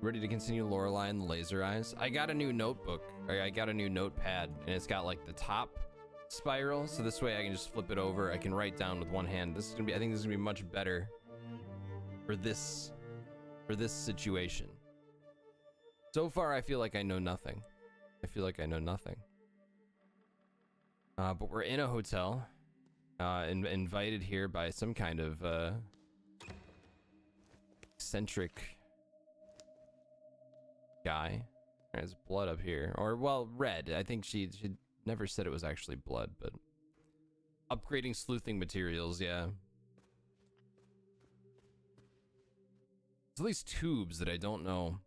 Ready to continue Lorelei and the Laser Eyes? I got a new notebook, or I got a new notepad, and it's got like the top spiral, so this way I can just flip it over. I can write down with one hand. This is gonna be, I think this is gonna be much better for this situation. So far, I feel like I know nothing. But we're in a hotel, invited here by some kind of eccentric guy. There's blood up here, or well, red. I think she never said it was actually blood, but upgrading sleuthing materials, yeah. There's at least tubes that I don't know.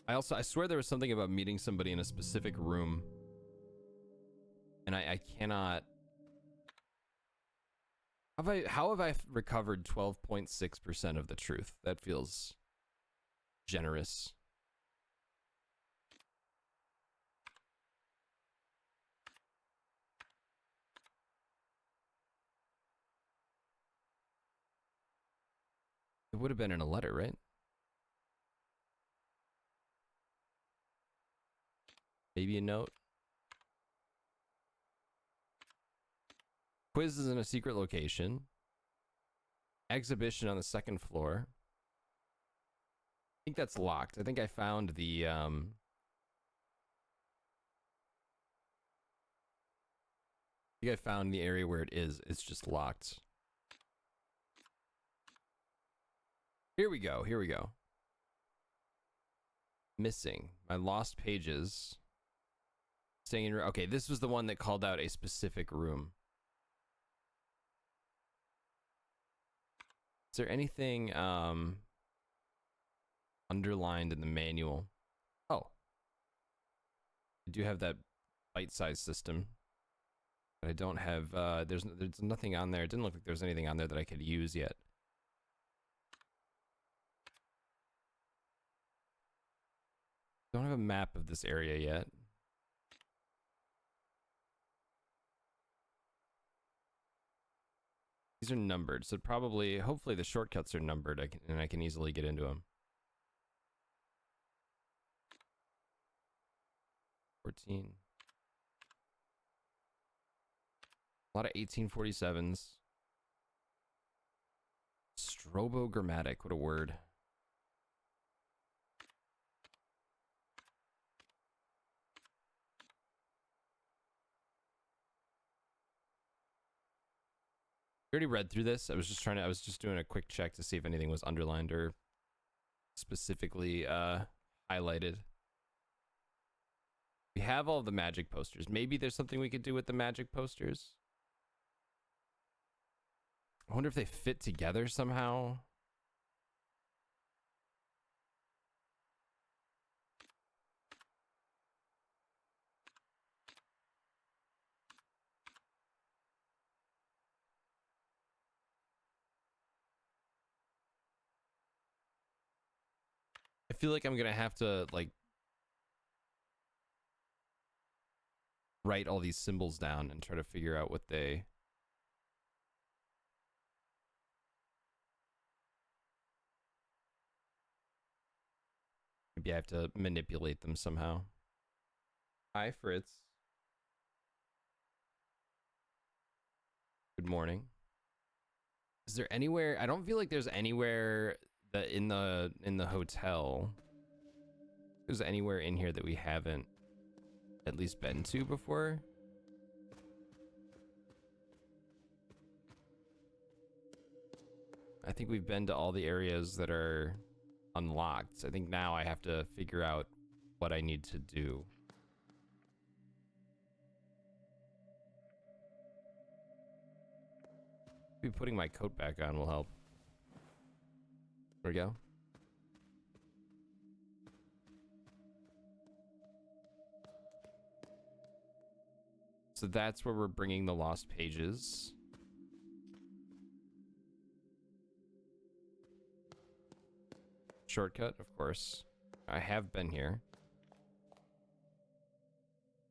I swear there was something about meeting somebody in a specific room, and I cannot. How have I recovered 12.6% of the truth? That feels generous. It would have been in a letter, right? Maybe a note. Quiz is in a secret location. Exhibition on the second floor. I think that's locked. I think I found the I think I found the area where it is. It's just locked. Here we go. Here we go. Missing. My lost pages. Staying in. Okay, this was the one that called out a specific room. Is there anything underlined in the manual? Oh. I do have that bite-sized system. But I don't have, there's nothing on there. It didn't look like there's anything on there that I could use yet. Don't have a map of this area yet. These are numbered, so probably, hopefully the shortcuts are numbered, and I can easily get into them. 14. A lot of 1847s. Strobogrammatic, what a word. I already read through this. I was just doing a quick check to see if anything was underlined or specifically highlighted. We have all the magic posters. Maybe there's something we could do with the magic posters. I wonder if they fit together somehow. I feel like I'm gonna have to like write all these symbols down and try to figure out what they. Maybe I have to manipulate them somehow. Hi, Fritz. Good morning. Is there anywhere? I don't feel like there's anywhere that in the hotel. There's anywhere in here that we haven't at least been to before. I think we've been to all the areas that are unlocked. I think now I have to figure out what I need to do. Maybe putting my coat back on will help. There we go. So that's where we're bringing the lost pages. Shortcut, of course. I have been here.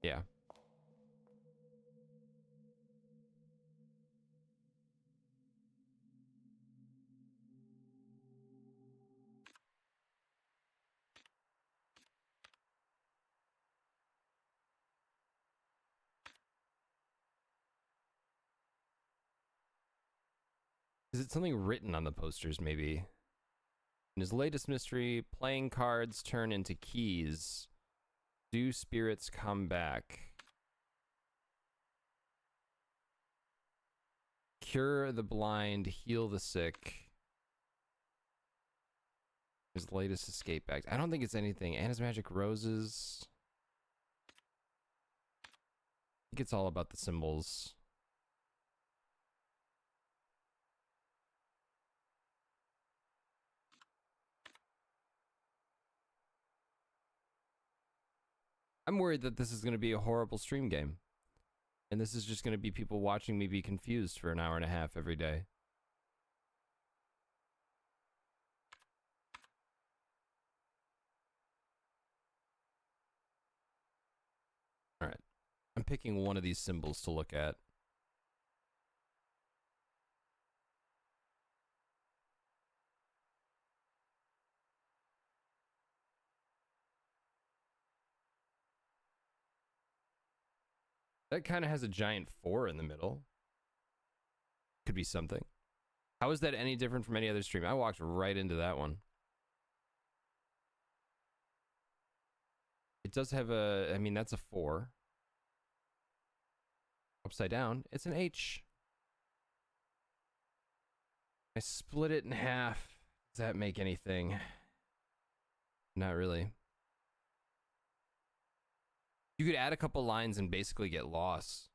Yeah. Is it something written on the posters, maybe? In his latest mystery, playing cards turn into keys. Do spirits come back? Cure the blind, heal the sick. His latest escape act. I don't think it's anything. Anna's Magic Roses. I think it's all about the symbols. I'm worried that this is going to be a horrible stream game. And this is just going to be people watching me be confused for an hour and a half every day. All right. I'm picking one of these symbols to look at. That kind of has a giant 4 in the middle. Could be something. How is that any different from any other stream? I walked right into that one. It does have a, I mean, that's a 4. Upside down, it's an H. I split it in half. Does that make anything? Not really. You could add a couple lines and basically get lost.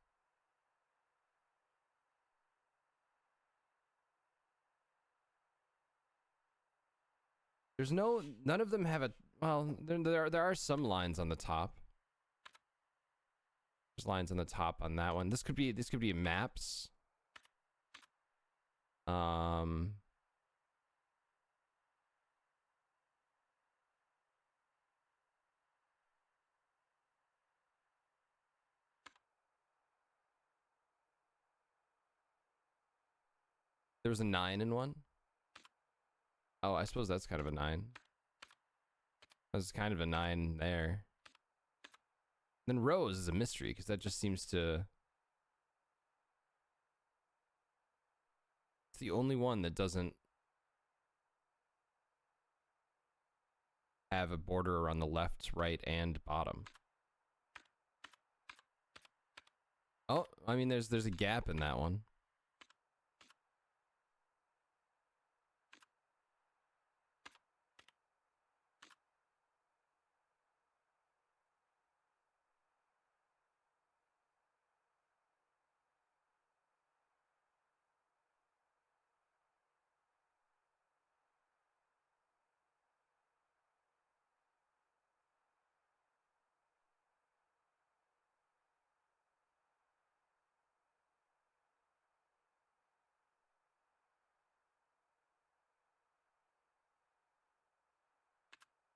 There's none of them have a, well, there are some lines on the top. There's lines on the top on that one. This could be maps. There was a 9 in one. Oh, I suppose that's kind of a 9. That's kind of a 9 there. Then Rose is a mystery because that just seems to. It's the only one that doesn't have a border around the left, right, and bottom. Oh, I mean, there's a gap in that one.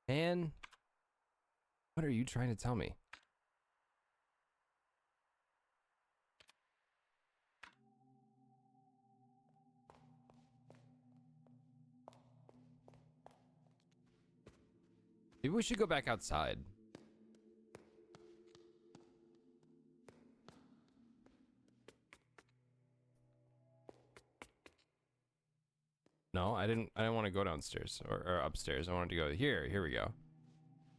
Man, what are you trying to tell me? Maybe we should go back outside. No, I didn't want to go downstairs or upstairs. I wanted to go here. Here we go.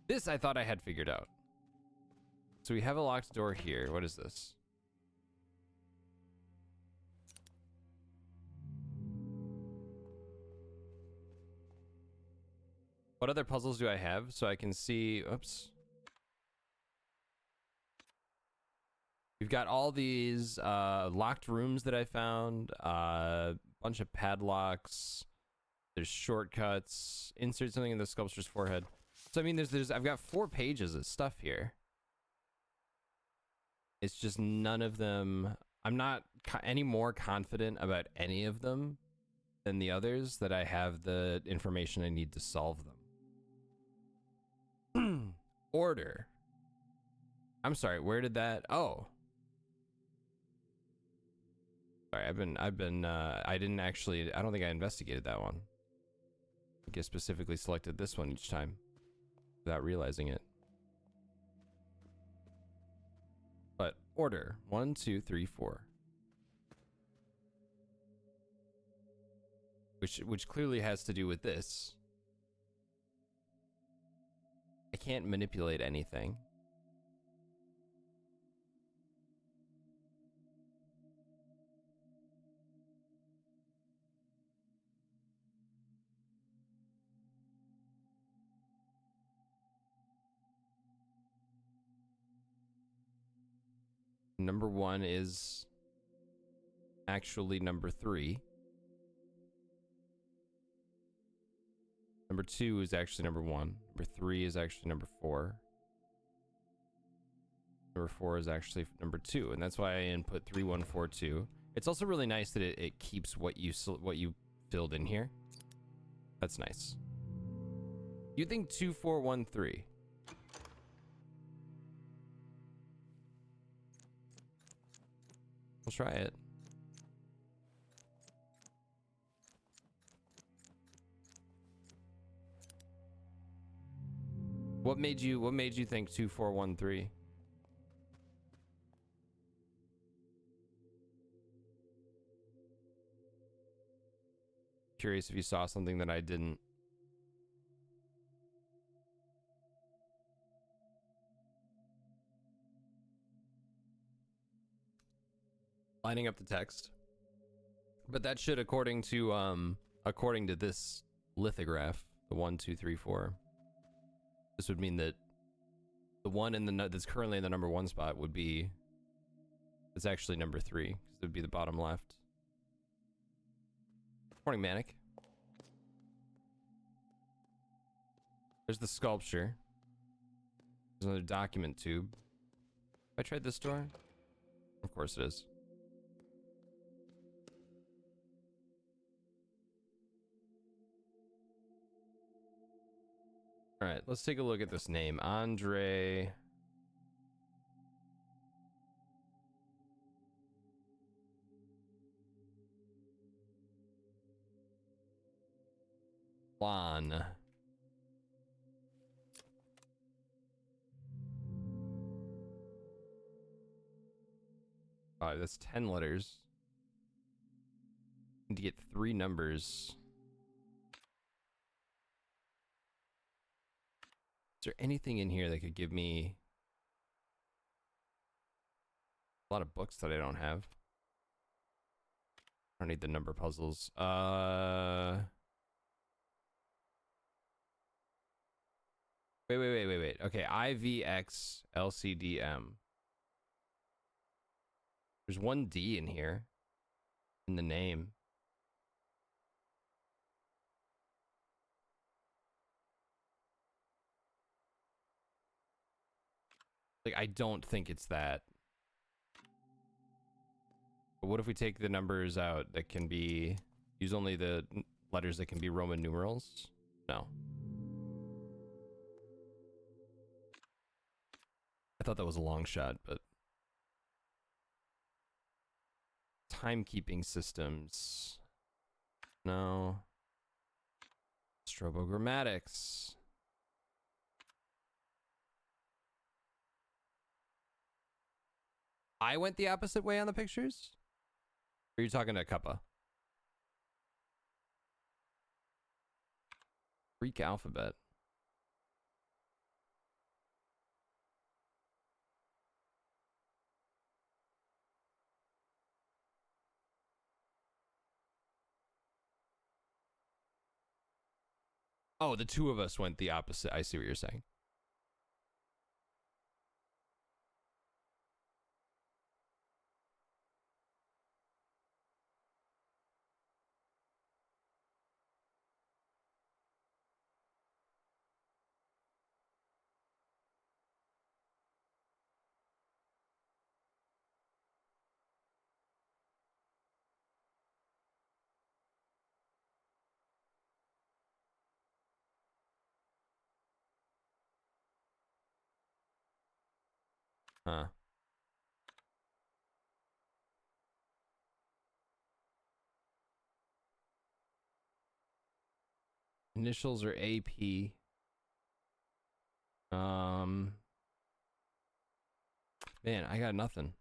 This I thought I had figured out. So we have a locked door here. What is this? What other puzzles do I have so I can see? Oops. We've got all these locked rooms that I found, bunch of padlocks. There's shortcuts. Insert something in the sculpture's forehead. So I mean, I've got 4 pages of stuff here. It's just none of them. I'm not any more confident about any of them than the others that I have the information I need to solve them. Order. I'm sorry, where did that? Oh. Sorry, I didn't actually, I don't think I investigated that one. I guess specifically selected this one each time without realizing it. But order, 1, 2, 3, 4. which clearly has to do with this. I can't manipulate anything. Number 1 is actually number 3. Number 2 is actually number 1. Number 3 is actually number 4. Number 4 is actually number 2, and that's why I input 3142. It's also really nice that it keeps what you filled in here. That's nice. You think 2413? We'll try it. What made you think 2413? Curious if you saw something that I didn't. Lining up the text. But that should, according to this lithograph, the 1, 2, 3, 4. This would mean that the one in the that's currently in the number 1 spot would be, it's actually number 3, because it would be the bottom left. Morning, Manic. There's the sculpture. There's another document tube. Have I tried this door? Of course it is. All right, let's take a look at this name. Andre. Juan. Oh, that's 10 letters. Need to get 3 numbers. Is there anything in here that could give me a lot of books that I don't have? I don't need the number puzzles. Wait. Okay, IVX LCDM. There's 1 D in here in the name. Like, I don't think it's that. But what if we take the numbers out that can be, use only the letters that can be Roman numerals? No. I thought that was a long shot, but timekeeping systems. No. Strobogrammatics. I went the opposite way on the pictures? Or are you talking to Kappa? Greek alphabet. Oh, the 2 of us went the opposite. I see what you're saying. Huh. Initials are AP. Man, I got nothing.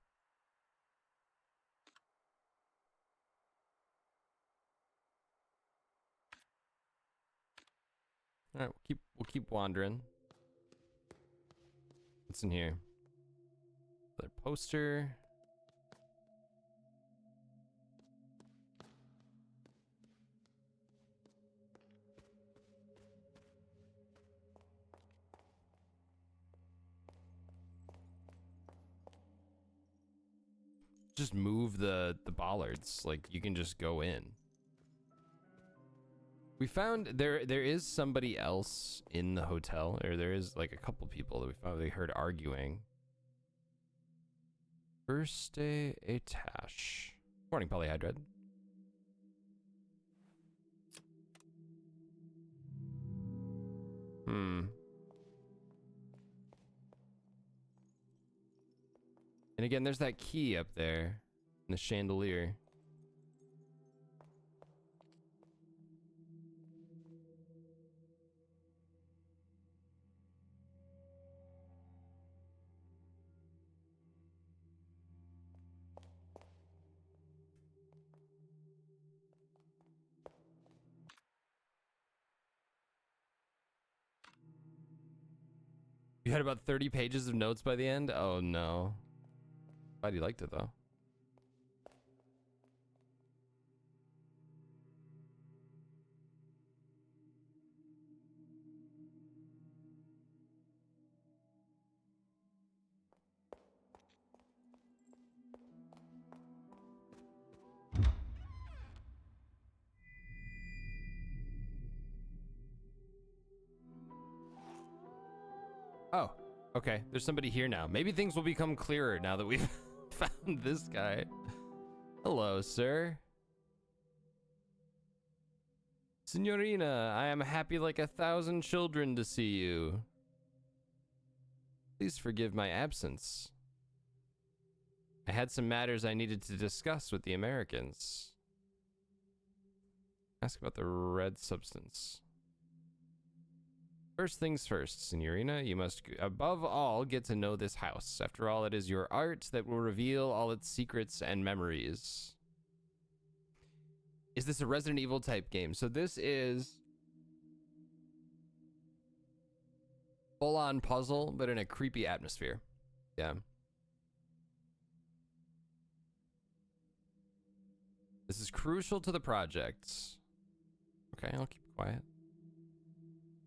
All right, we'll keep wandering. What's in here? Another poster. Just move the bollards. Like, you can just go in. We found there is somebody else in the hotel, or there is like a couple people that we found they heard arguing. First etage. Morning, Polyhydrid. And again, there's that key up there in the chandelier. You had about 30 pages of notes by the end? Oh no. Glad you liked it though. Oh, okay. There's somebody here now. Maybe things will become clearer now that we've found this guy. Hello, sir. Signorina, I am happy like 1,000 children to see you. Please forgive my absence. I had some matters I needed to discuss with the Americans. Ask about the red substance. First things first, Signorina, you must above all get to know this house. After all, it is your art that will reveal all its secrets and memories. Is this a Resident Evil type game? So this is full-on puzzle, but in a creepy atmosphere. Yeah. This is crucial to the project. Okay, I'll keep quiet.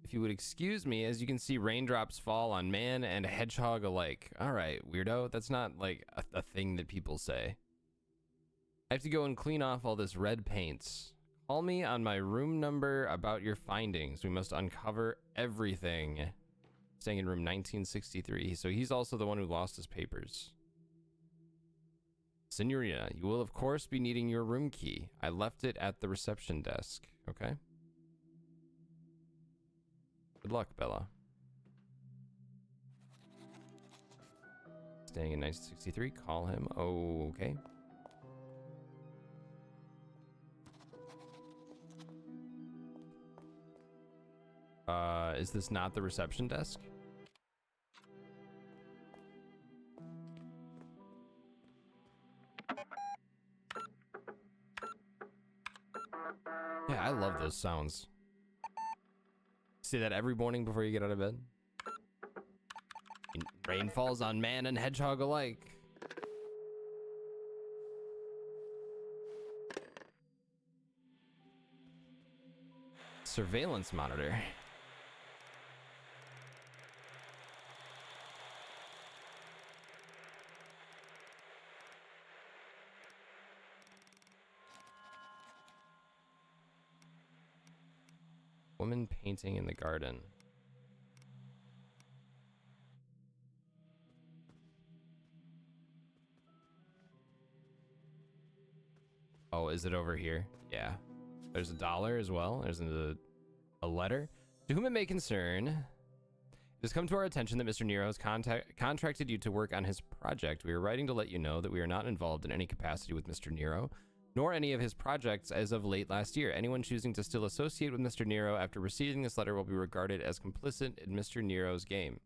If you would excuse me, as you can see, raindrops fall on man and hedgehog alike. All right, weirdo. That's not like a thing that people say. I have to go and clean off all this red paint. Call me on my room number about your findings. We must uncover everything. Staying in room 1963. So he's also the one who lost his papers. Signorina, you will of course be needing your room key. I left it at the reception desk. Okay. Good luck, Bella. Staying in 1963. Call him. Okay. Is this not the reception desk? Yeah, I love those sounds. See that every morning before you get out of bed? Rain falls on man and hedgehog alike. Surveillance monitor. Woman painting in the garden. Oh, is it over here? Yeah. There's $1 as well. There's a letter. To whom it may concern, it has come to our attention that Mr. Nero has contracted you to work on his project. We are writing to let you know that we are not involved in any capacity with Mr. Nero, nor any of his projects as of late last year. Anyone choosing to still associate with Mr. Nero after receiving this letter will be regarded as complicit in Mr. Nero's game.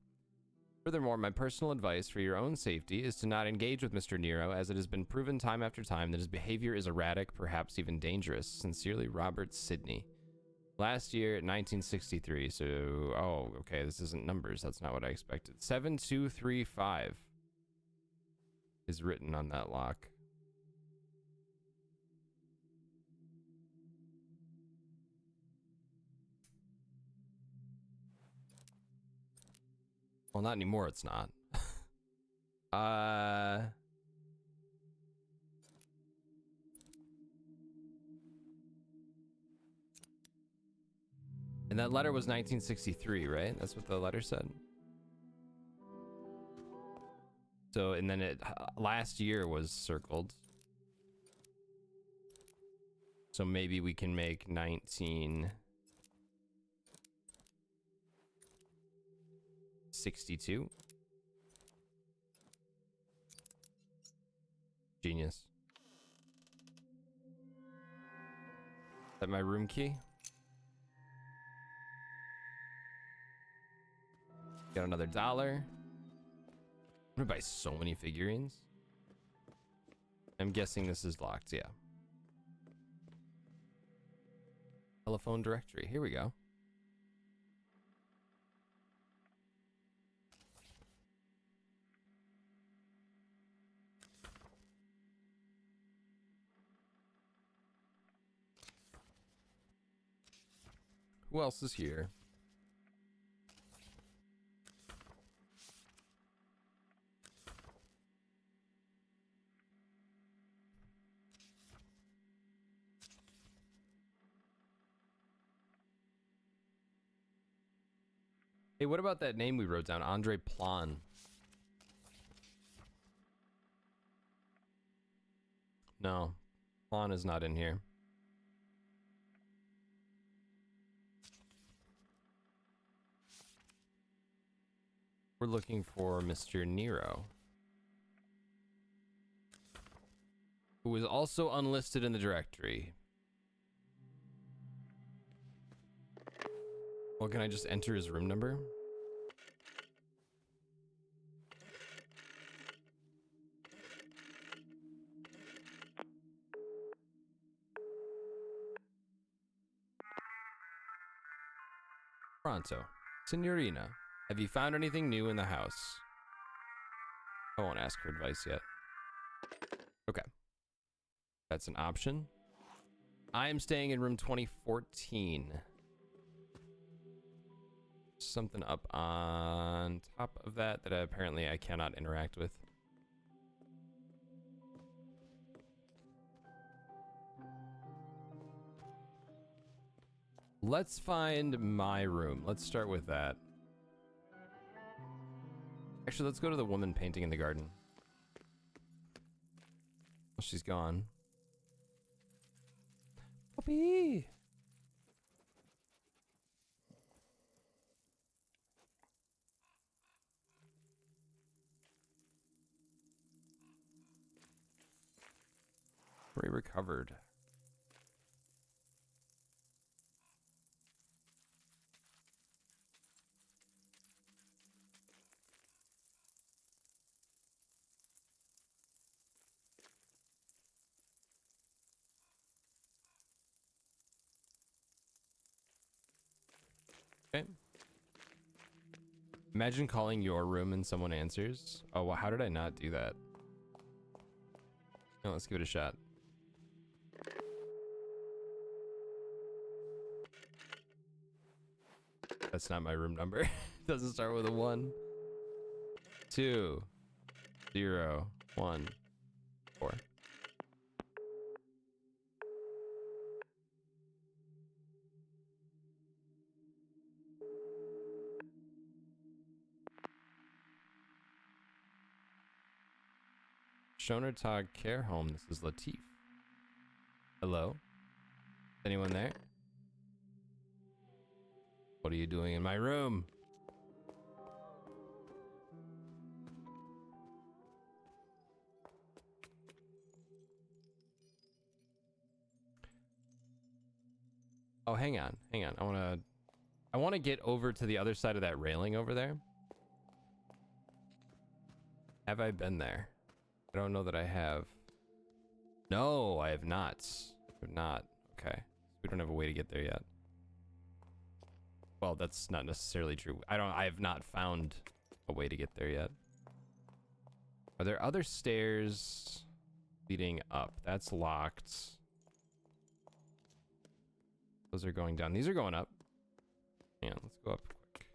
Furthermore, my personal advice for your own safety is to not engage with Mr. Nero, as it has been proven time after time that his behavior is erratic, perhaps even dangerous. Sincerely, Robert Sidney. Last year, 1963. So, oh, okay. This isn't numbers. That's not what I expected. 7235 is written on that lock. Well, not anymore. It's not. And that letter was 1963, right? That's what the letter said. So, and then it last year was circled. So maybe we can make 1962. Genius. Is that my room key? Got another $1. I'm gonna buy so many figurines. I'm guessing this is locked, yeah. Telephone directory, here we go. Who else is here? Hey, what about that name we wrote down? Andre Plan. No, Plan is not in here. We're looking for Mr. Nero, who is also unlisted in the directory. Well, can I just enter his room number? Pronto. Signorina, have you found anything new in the house? I won't ask her advice yet. Okay. That's an option. I am staying in room 2014. Something up on top of that apparently I cannot interact with. Let's find my room. Let's start with that. Actually, let's go to the woman painting in the garden. Oh, she's gone. Puppy! We recovered. Okay. Imagine calling your room and someone answers. Oh, well, how did I not do that? No, let's give it a shot. That's not my room number. It doesn't start with a 1. 2 0 1 4. Shoner Tog Care Home. This is Latif. Hello? Anyone there? What are you doing in my room? Oh, hang on. Hang on. I want to get over to the other side of that railing over there. Have I been there? I don't know that I have. No, I have not. I have not. Okay. We don't have a way to get there yet. Well, that's not necessarily true. I have not found a way to get there yet. Are there other stairs leading up? That's locked. Those are going down. These are going up. Yeah, let's go up quick.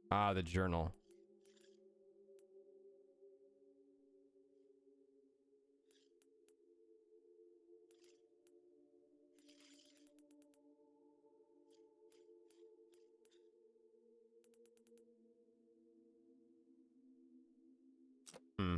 Ah, the journal. Hmm.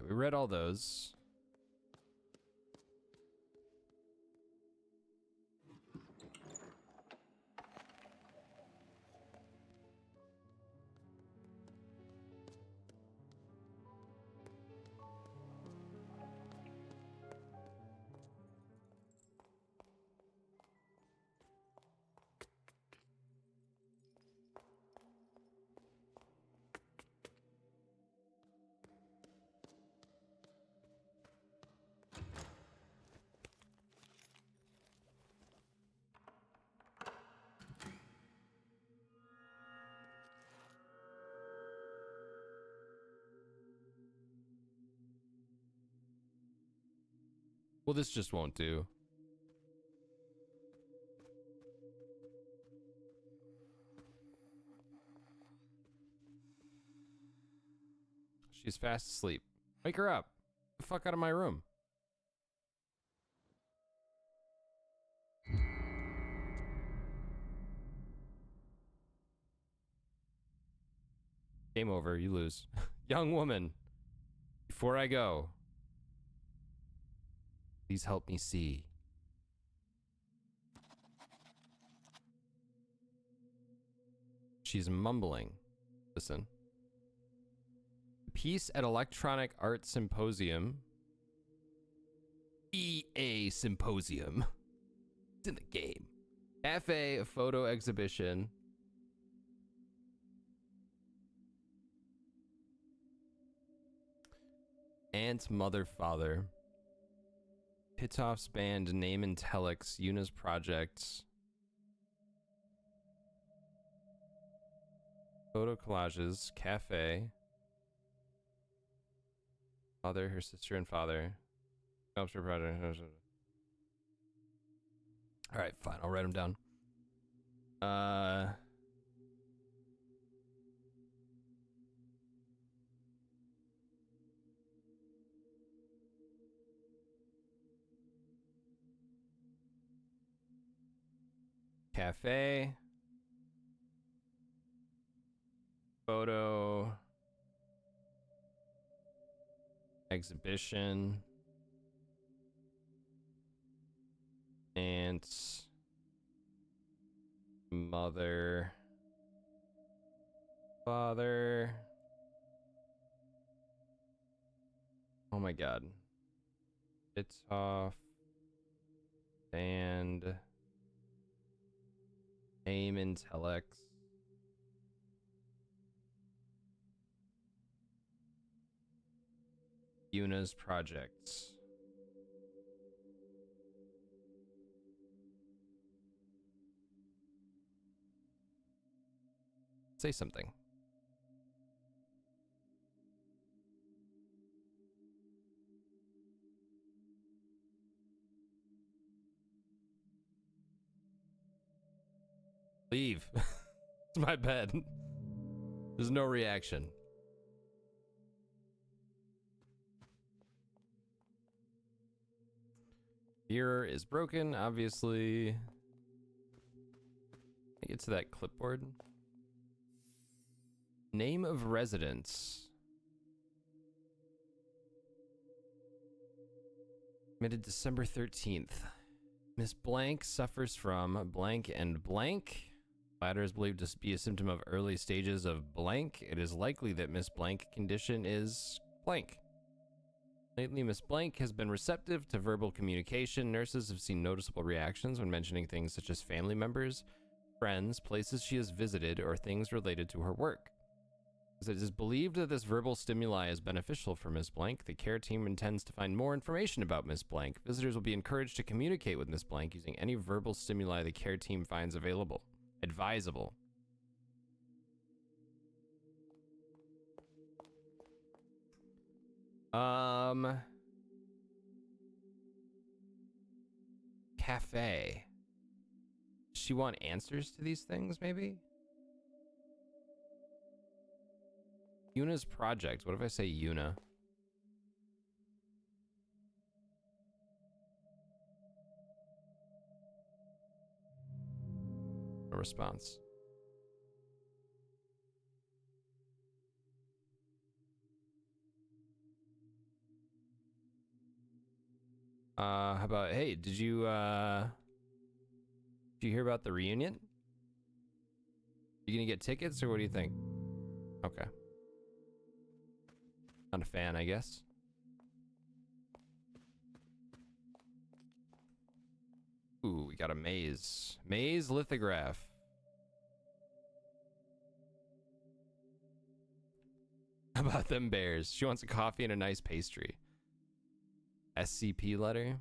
We read all those. Well, this just won't do. She's fast asleep. Wake her up. Get the fuck out of my room. Game over. You lose. Young woman, before I go, please help me see. She's mumbling. Listen. Peace at Electronic Art Symposium. EA Symposium. It's in the game. Cafe, a photo exhibition. Aunt, mother, father. Pitoff's band, name and telex, Yuna's project. Photo collages, cafe. Mother, her sister and father. Sculpture project. Alright, fine, I'll write them down. Cafe. Photo. Exhibition. Aunt. Mother. Father. Oh my god. It's off. And. Name and telex. Yuna's projects. Say something. Leave. It's my bed. There's no reaction. Mirror is broken, obviously. get to that clipboard? Name of residence. Admitted December 13th. Miss Blank suffers from blank and blank. Latter is believed to be a symptom of early stages of blank. It is likely that Miss Blank condition is blank. Lately, Miss Blank has been receptive to verbal communication. Nurses have seen noticeable reactions when mentioning things such as family members, friends, places she has visited, or things related to her work. As it is believed that this verbal stimuli is beneficial for Miss Blank, the care team intends to find more information about Miss Blank. Visitors will be encouraged to communicate with Miss Blank using any verbal stimuli the care team finds advisable. Cafe. Does she want answers to these things, maybe? Yuna's project. What if I say Yuna? No response. How about, hey, did you hear about the reunion? You gonna get tickets or what do you think? Okay. Not a fan, I guess. Ooh, we got a maze. Maze lithograph. How about them bears? She wants a coffee and a nice pastry. SCP letter.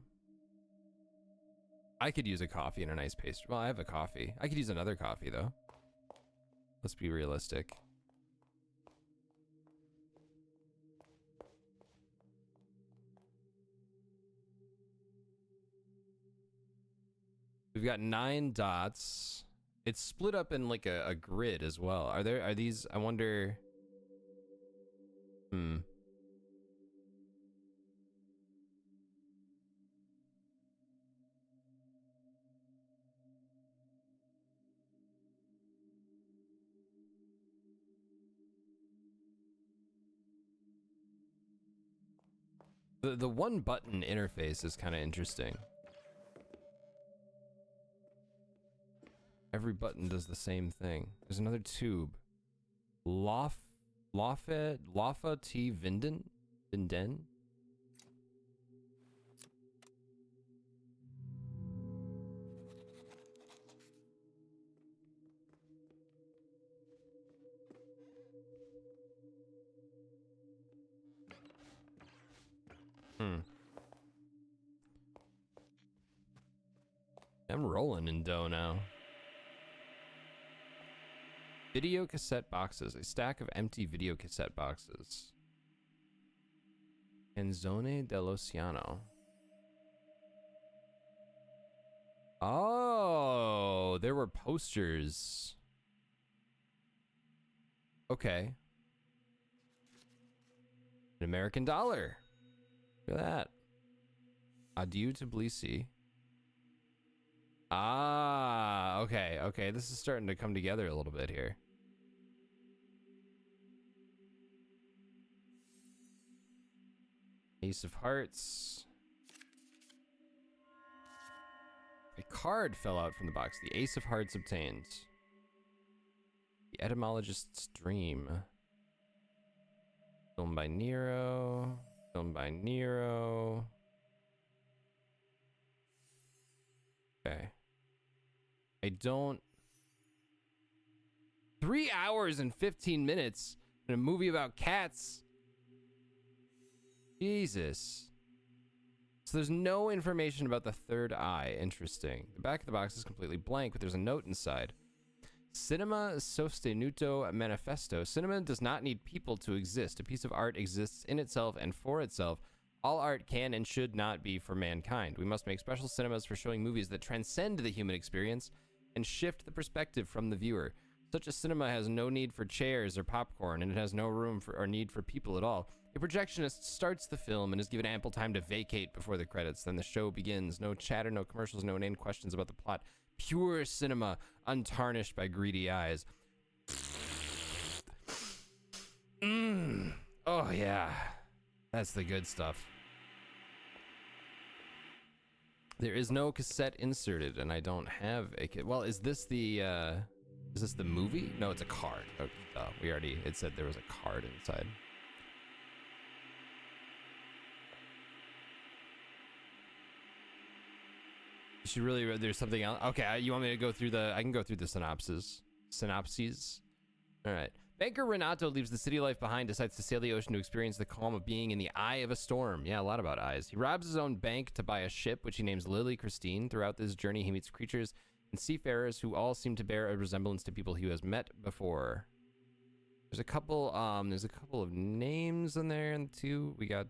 I could use a coffee and a nice pastry. Well, I have a coffee. I could use another coffee, though. Let's be realistic. We've got 9 dots. It's split up in like a grid as well. Are these, I wonder. The one button interface is kind of interesting. Every button does the same thing. There's another tube. Laffa T Vinden? I'm rolling in dough now. Video cassette boxes. A stack of empty video cassette boxes. Canzone dell'Oceano. Oh, there were posters. Okay. An American dollar. Look at that. Adieu to Tbilisi. Ah, okay, okay. This is starting to come together a little bit here. Ace of Hearts. A card fell out from the box. The Ace of Hearts obtained. The Etymologist's Dream. Filmed by Nero. Filmed by Nero. Okay. I don't... 3 hours and 15 minutes in a movie about cats. Jesus. So there's no information about the third eye. Interesting. The back of the box is completely blank, but there's a note inside. Cinema sostenuto manifesto. Cinema does not need people to exist. A piece of art exists in itself and for itself. All art can and should not be for mankind. We must make special cinemas for showing movies that transcend the human experience and shift the perspective from the viewer. Such a cinema has no need for chairs or popcorn, and it has no room for or need for people at all. A projectionist starts the film and is given ample time to vacate before the credits. Then the show begins. No chatter, no commercials, no inane questions about the plot. pure cinema, untarnished by greedy eyes. Mmm. Oh, yeah. That's the good stuff. There is no cassette inserted, and I don't have a well, is this the movie? No, it's a card. Oh, it said there was a card inside. You should really, there's something else. Okay, you want me to go through I can go through the synopses. All right. Banker Renato leaves the city life behind, decides to sail the ocean to experience the calm of being in the eye of a storm. Yeah, a lot about eyes. He robs his own bank to buy a ship, which he names Lily Christine. Throughout this journey, he meets creatures and seafarers who all seem to bear a resemblance to people he has met before. There's a couple of names in there, and too. We got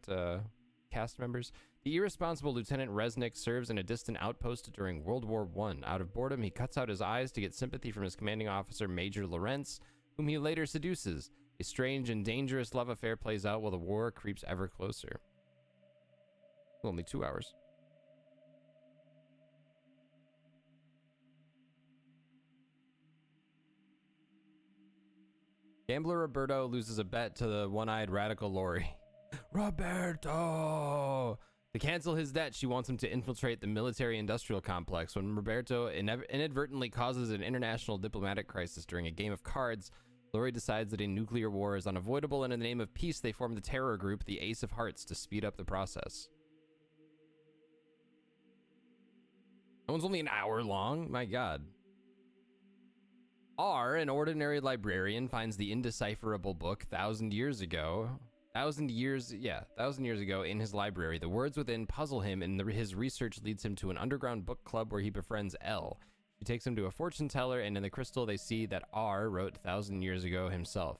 cast members. The irresponsible Lieutenant Resnick serves in a distant outpost during World War I. Out of boredom, he cuts out his eyes to get sympathy from his commanding officer, Major Lawrence, whom he later seduces. A strange and dangerous love affair plays out while the war creeps ever closer. Only 2 hours. Gambler Roberto loses a bet to the one-eyed radical Lori. Roberto! To cancel his debt, she wants him to infiltrate the military-industrial complex. When Roberto inadvertently causes an international diplomatic crisis during a game of cards, Lori decides that a nuclear war is unavoidable, and in the name of peace, they form the terror group, the Ace of Hearts, to speed up the process. That one's only an hour long? My God. R, an ordinary librarian, finds the indecipherable book 1,000 years ago in his library. The words within puzzle him, and his research leads him to an underground book club where he befriends Elle. She takes him to a fortune teller, and in the crystal they see that R wrote 1,000 years ago himself.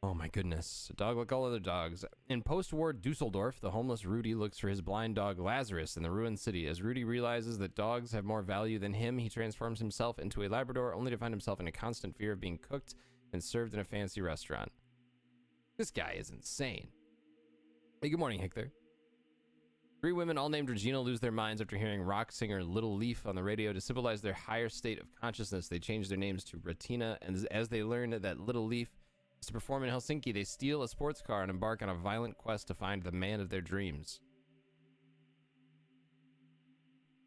Oh my goodness. A dog like all other dogs. In post-war Dusseldorf, the homeless Rudy looks for his blind dog Lazarus in the ruined city. As Rudy realizes that dogs have more value than him, he transforms himself into a Labrador, only to find himself in a constant fear of being cooked and served in a fancy restaurant. This guy is insane. Hey, good morning, Hector. 3 women, all named Regina, lose their minds after hearing rock singer Little Leaf on the radio. To symbolize their higher state of consciousness, they change their names to Retina, and as they learn that Little Leaf is to perform in Helsinki, they steal a sports car and embark on a violent quest to find the man of their dreams.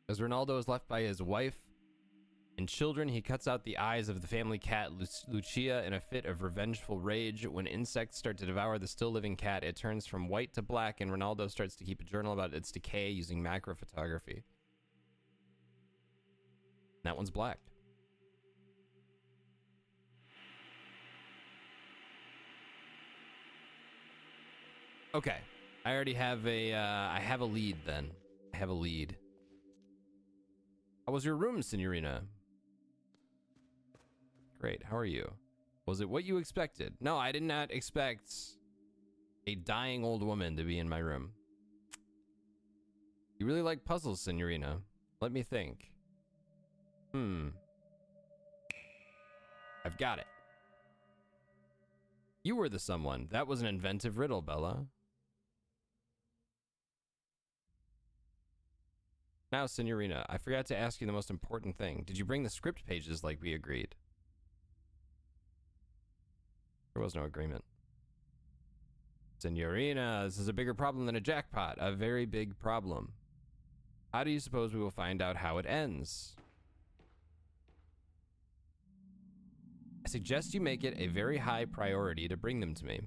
As Ronaldo is left by his wife and children, he cuts out the eyes of the family cat Lucia in a fit of revengeful rage. When insects start to devour the still living cat, it turns from white to black, and Ronaldo starts to keep a journal about its decay using macro photography. That one's black. Okay, I already have I have a lead then. I have a lead. How was your room, Signorina? Great, how are you? Was it what you expected? No, I did not expect a dying old woman to be in my room. You really like puzzles, Signorina. Let me think. I've got it. You were the someone. That was an inventive riddle, Bella. Now, Signorina, I forgot to ask you the most important thing. Did you bring the script pages like we agreed? There was no agreement. Signorina, this is a bigger problem than a jackpot. A very big problem. How do you suppose we will find out how it ends? I suggest you make it a very high priority to bring them to me.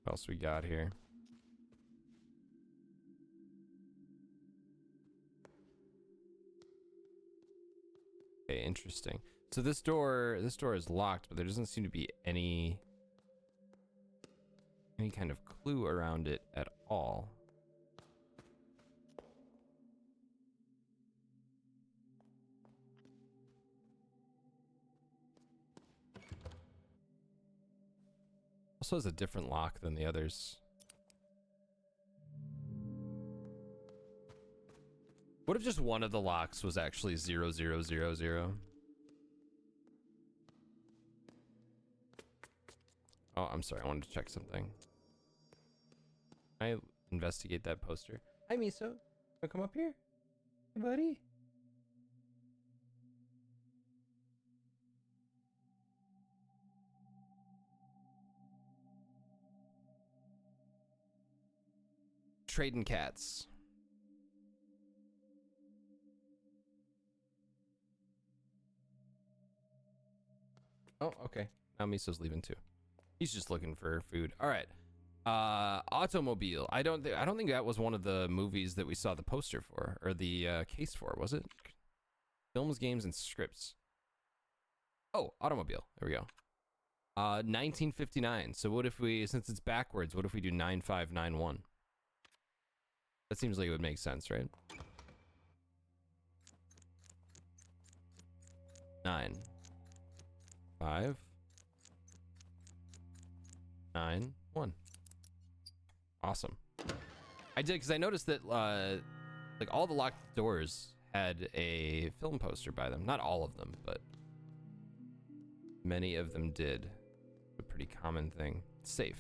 What else we got here? Okay, interesting. So this door is locked, but there doesn't seem to be any any kind of clue around it at all. Also has a different lock than the others. What if just one of the locks was actually 0000? Oh, I'm sorry. I wanted to check something. Can I investigate that poster? Hi, Miso. Wanna come up here? Hey, buddy. Trading cats. Oh, okay. Now Miso's leaving too. He's just looking for food. All right. Automobile. I don't think that was one of the movies that we saw the poster for or the case for, was it? Films, games, and scripts. Oh, automobile. There we go. 1959. So what if we, since it's backwards, what if we do 9591? That seems like it would make sense, right? 9 5 9 1. Awesome. I did, because I noticed that like all the locked doors had a film poster by them. Not all of them, but many of them did. A pretty common thing. It's safe.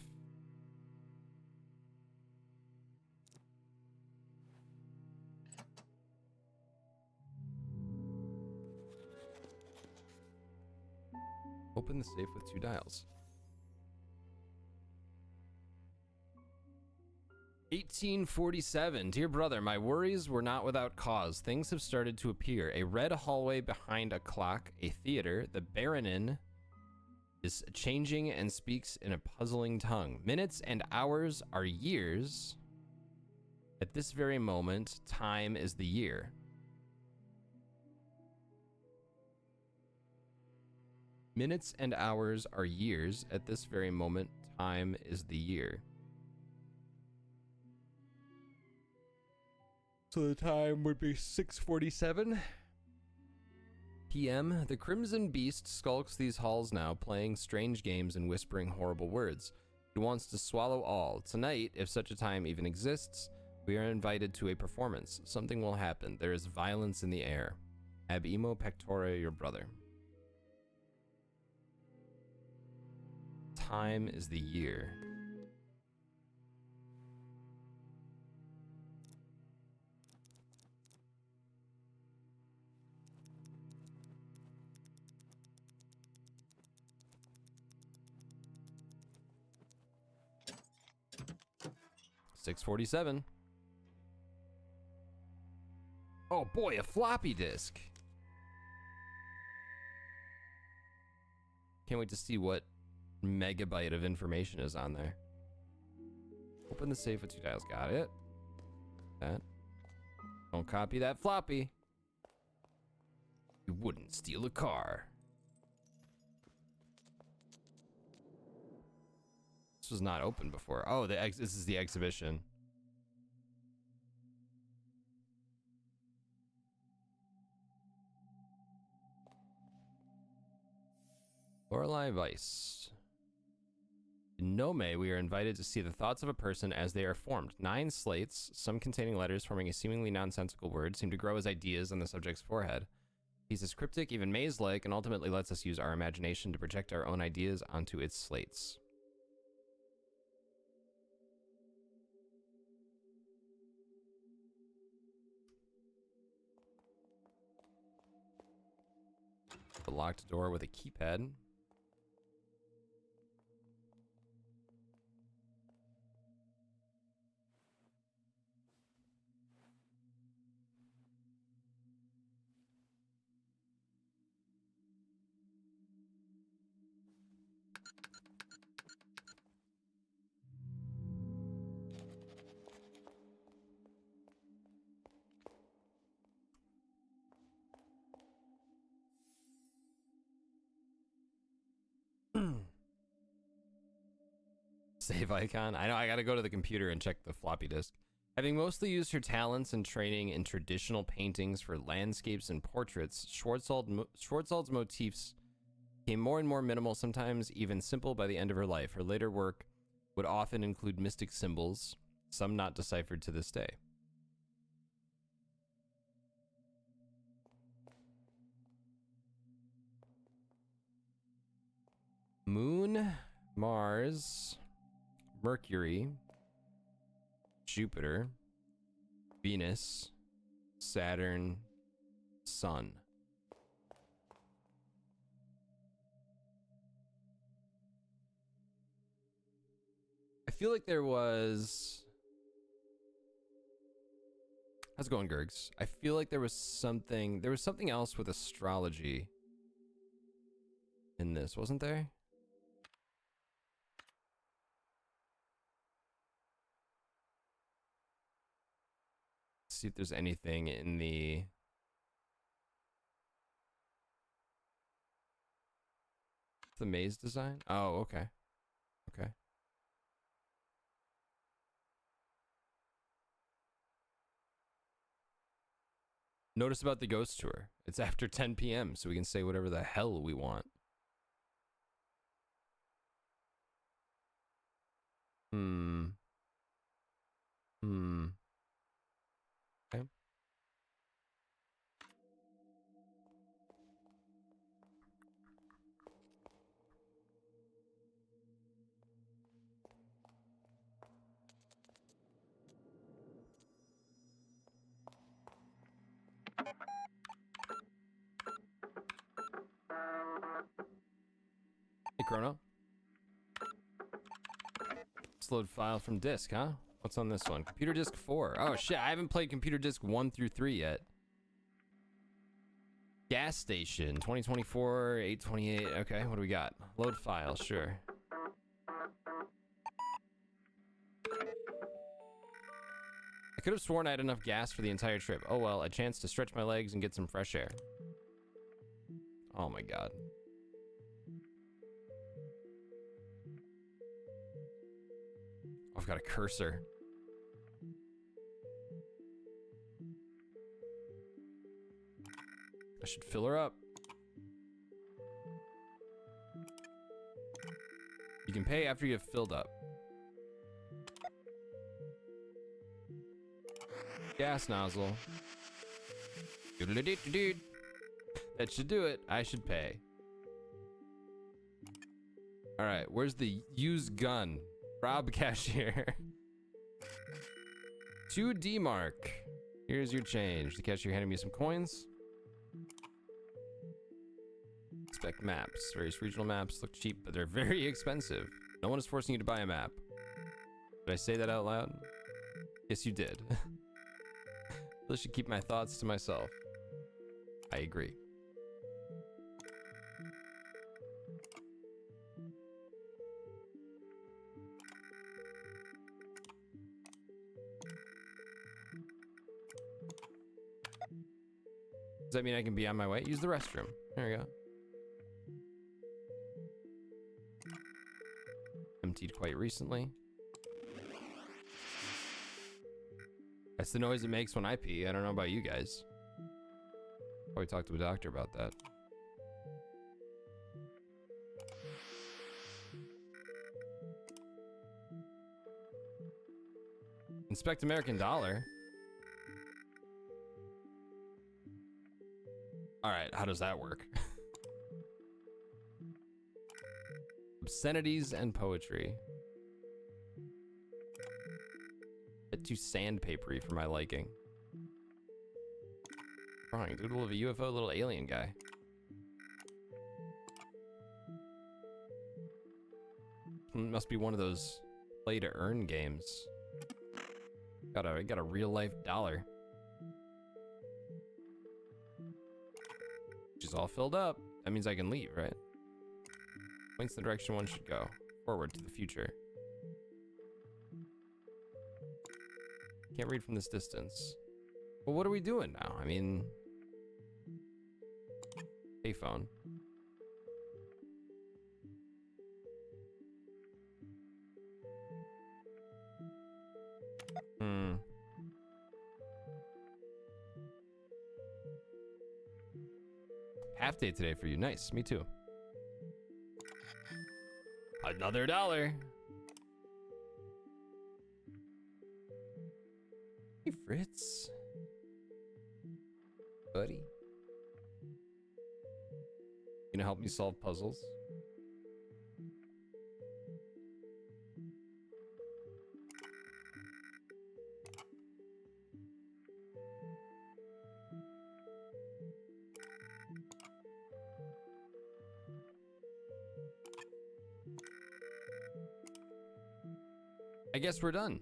Open the safe with 2 dials. 1847. Dear brother, my worries were not without cause. Things have started to appear. A red hallway behind a clock, a theater. The Baronin is changing and speaks in a puzzling tongue. Minutes and hours are years. At this very moment, time is the year. Minutes and hours are years. At this very moment, time is the year. So the time would be 6:47 p.m. The Crimson Beast skulks these halls now, playing strange games and whispering horrible words. He wants to swallow all. Tonight, if such a time even exists, we are invited to a performance. Something will happen. There is violence in the air. Ab imo pectore, your brother. Time is the year. $6.47. Oh boy, a floppy disk. Can't wait to see what megabyte of information is on there. Open the safe with 2 dials. Got it. That. Don't copy that floppy. You wouldn't steal a car. This was not open before. Oh, this is the exhibition. Lorelei Weiss. In Nome, we are invited to see the thoughts of a person as they are formed. 9 slates, some containing letters forming a seemingly nonsensical word, seem to grow as ideas on the subject's forehead. He's as cryptic, even maze-like, and ultimately lets us use our imagination to project our own ideas onto its slates. A locked door with a keypad. Save icon. I know I gotta go to the computer and check the floppy disk. Having mostly used her talents and training in traditional paintings for landscapes and portraits, Schwarzwald's motifs became more and more minimal, sometimes even simple by the end of her life. Her later work would often include mystic symbols, some not deciphered to this day. Moon, Mars, Mercury, Jupiter, Venus, Saturn, Sun. I feel like there was... How's it going, Gergs? I feel like there was something else with astrology in this, wasn't there? See if there's anything in the maze design. Oh, okay. Okay. Notice about the ghost tour. It's after 10 p.m. so we can say whatever the hell we want. Okay. Hey, Chrono. Load file from disk, huh? What's on this one? Computer disk 4. Oh shit, I haven't played computer disk 1 through 3 yet. Gas station, 2024, 828. Okay, what do we got? Load file, sure. I could have sworn I had enough gas for the entire trip. Oh well, a chance to stretch my legs and get some fresh air. Oh my god. I've got a cursor. I should fill her up. You can pay after you have filled up. Gas nozzle. That should do it. I should pay. All right, where's the used gun? Rob cashier. 2D mark. Here's your change. The cashier handed me some coins. Inspect maps. Various regional maps look cheap, but they're very expensive. No one is forcing you to buy a map. Did I say that out loud? Yes, you did. I should keep my thoughts to myself. I agree. Does that mean I can be on my way? Use the restroom. There we go. Emptied quite recently. That's the noise it makes when I pee. I don't know about you guys. Probably talk to a doctor about that. Inspect American dollar. All right, how does that work? Obscenities and poetry. Bit too sandpapery for my liking. Drawing, doodle of a UFO, little alien guy. Must be one of those play to earn games. Got a real life dollar. Which is all filled up. That means I can leave, right? Points in the direction one should go. Forward to the future. Can't read from this distance. Well, what are we doing now? I mean... Payphone. Half day today for you. Nice. Me too. Another $1. Hey, Fritz. Buddy. You gonna help me solve puzzles? I guess we're done.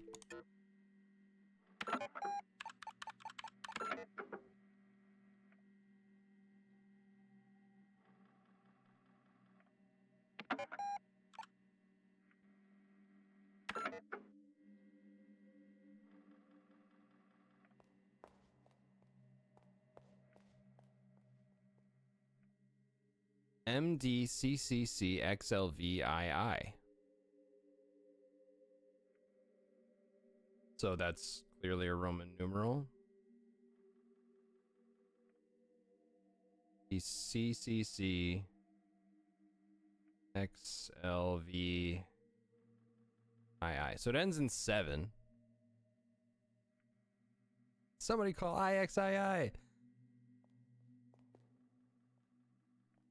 MDCCCXLVII. So that's clearly a Roman numeral. The CCC XLVII. So it ends in 7. Somebody call IXII.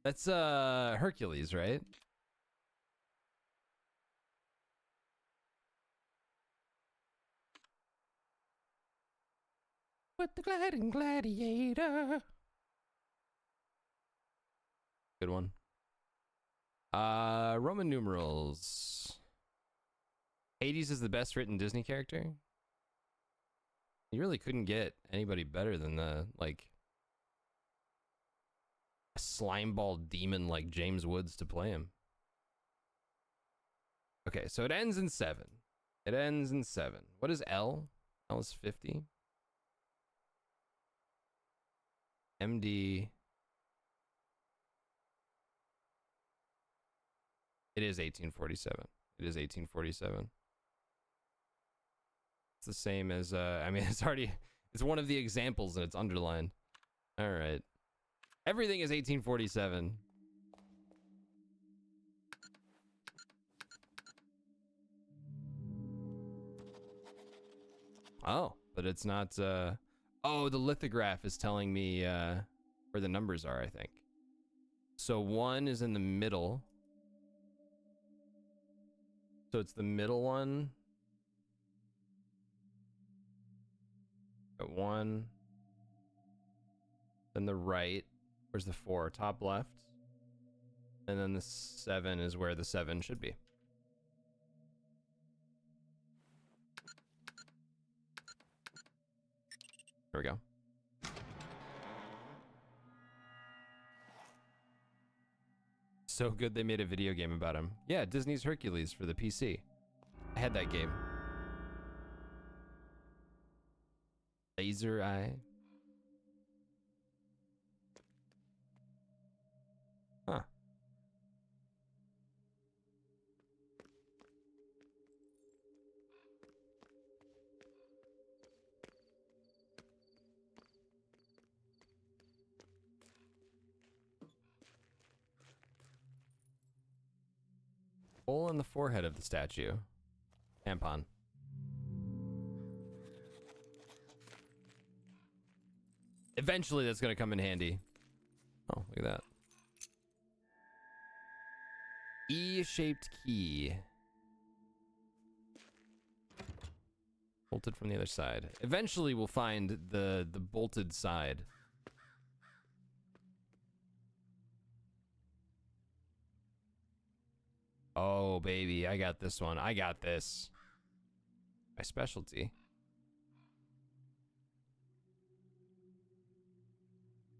That's Hercules, right? With the gliding gladiator. Good one. Roman numerals. Hades is the best written Disney character. You really couldn't get anybody better than the, like, a slimeball demon like James Woods to play him. Okay, so it ends in 7. It ends in 7. What is L? L is 50. MD. It is 1847. It is 1847. It's the same as, I mean, it's one of the examples and it's underlined. All right. Everything is 1847. Oh, but it's not, oh, the lithograph is telling me, where the numbers are, I think. So 1 is in the middle. So it's the middle one. At 1. Then the right. Where's the 4? Top left. And then the 7 is where the 7 should be. There we go. So good they made a video game about him. Yeah, Disney's Hercules for the PC. I had that game. Laser Eye. Huh. Hole in the forehead of the statue. Tampon. Eventually that's gonna come in handy. Oh, look at that. E-shaped key. Bolted from the other side. Eventually we'll find the bolted side. Oh, baby, I got this one. I got this. My specialty.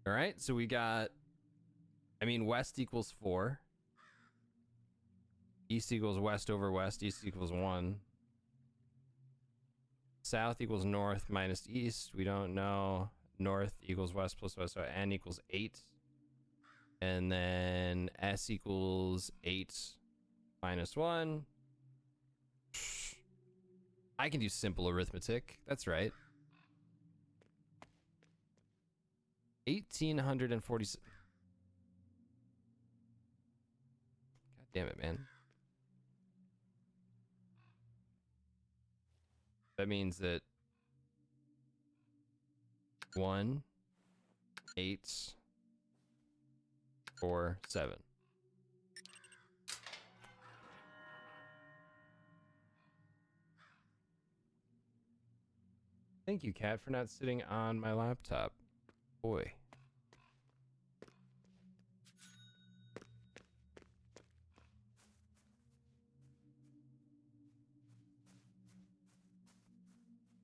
All right, so we got, I mean, west equals 4. East equals west over west. East equals 1. South equals north minus east. We don't know. North equals west plus west. So N equals 8. And then S equals 8 minus 1. I can do simple arithmetic. That's right. 1840. Damn it, man. That means that 1, 8, 4, 7. Thank you, Kat, for not sitting on my laptop. Boy.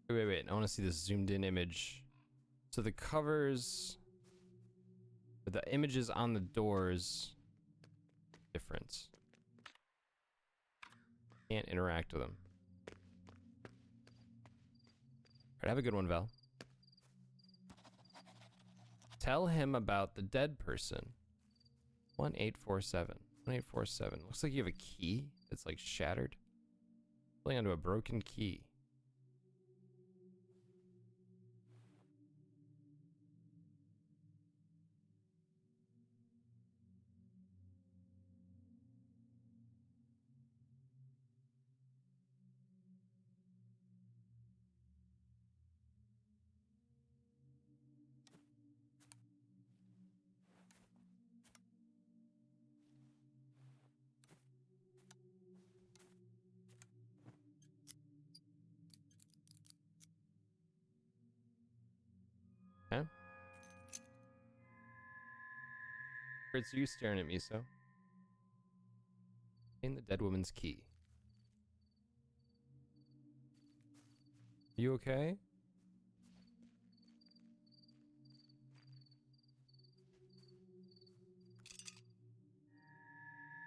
Wait. I want to see this zoomed in image. So the covers, the images on the doors, different. Can't interact with them. All right, have a good one, Val. Tell him about the dead person. 1847. 1847. Looks like you have a key that's like shattered. Pulling onto a broken key. Okay. It's you staring at me, so. In the dead woman's key. You okay?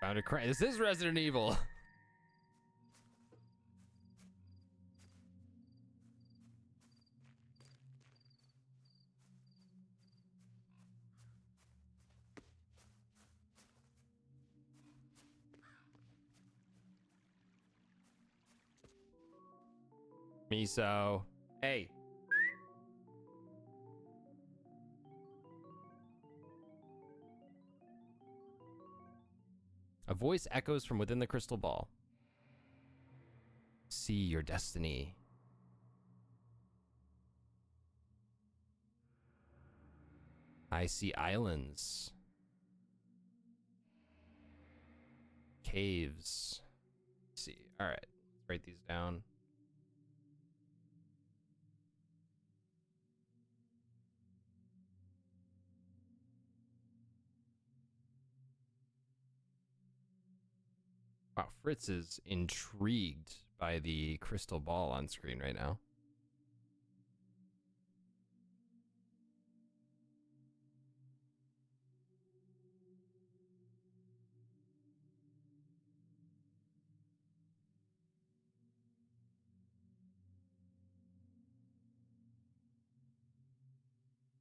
Found a crane. This is Resident Evil. Miso. Hey. A voice echoes from within the crystal ball. See your destiny. I see islands. Caves. Let's see. All right. Let's write these down. Wow, Fritz is intrigued by the crystal ball on screen right now.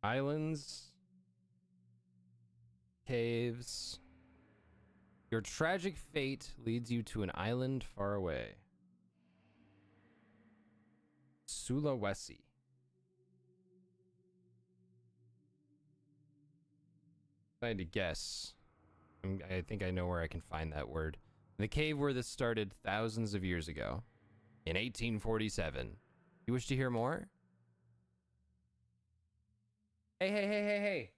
Islands. Caves. Your tragic fate leads you to an island far away. Sulawesi. I had to guess. I think I know where I can find that word. The cave where this started thousands of years ago. In 1847. You wish to hear more? Hey.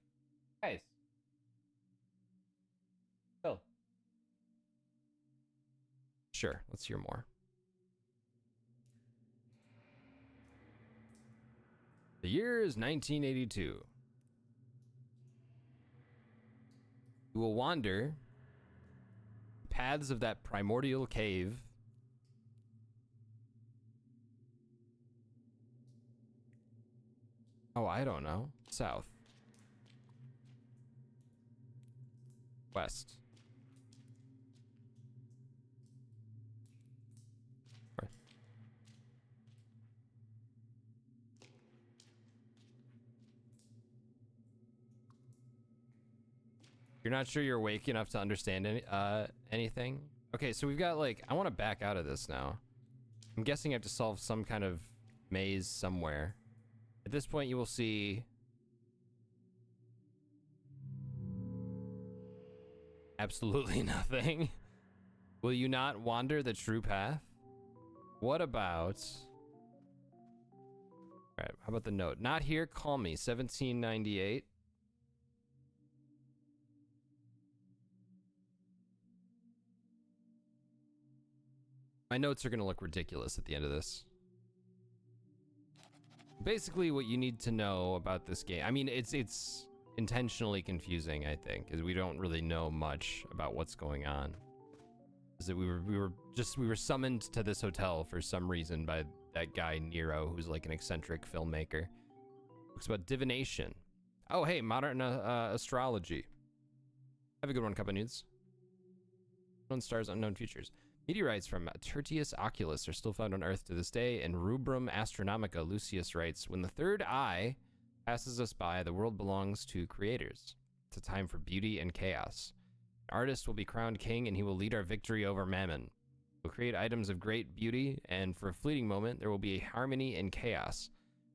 Guys. Phil. Sure, let's hear more. The year is 1982. You will wander paths of that primordial cave. Oh, I don't know. South. West. Right. You're not sure you're awake enough to understand anything? Okay, so we've got like, I want to back out of this now. I'm guessing I have to solve some kind of maze somewhere. At this point, you will see absolutely nothing. Will you not wander the true path? What about... All right, how about the note? Not here, call me, 1798. My notes are gonna look ridiculous at the end of this. Basically, what you need to know about this game, I mean, it's intentionally confusing, I think, because we don't really know much about what's going on. Is that we were summoned to this hotel for some reason by that guy Nero, who's like an eccentric filmmaker. Books about divination. Oh, hey, modern astrology. Have a good one, Cup of Nudes. Unknown stars, unknown futures. Meteorites from Tertius Oculus are still found on Earth to this day, and Rubrum Astronomica, Lucius writes, when the third eye passes us by, the world belongs to creators. It's a time for beauty and chaos. An artist will be crowned king, and he will lead our victory over Mammon. We'll create items of great beauty, and for a fleeting moment, there will be harmony and chaos.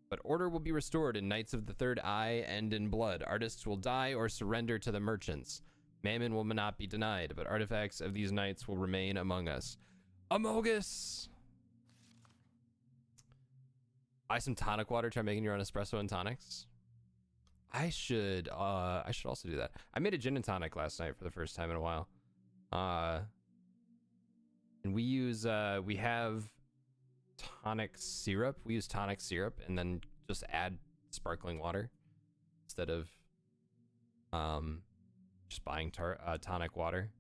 But order will be restored in Knights of the Third Eye and in blood. Artists will die or surrender to the merchants. Mammon will not be denied, but artifacts of these knights will remain among us. Amogus! Buy some tonic water, try making your own espresso and tonics. I should also do that. I made a gin and tonic last night for the first time in a while. And we have tonic syrup. We use tonic syrup and then just add sparkling water instead of just buying tonic water.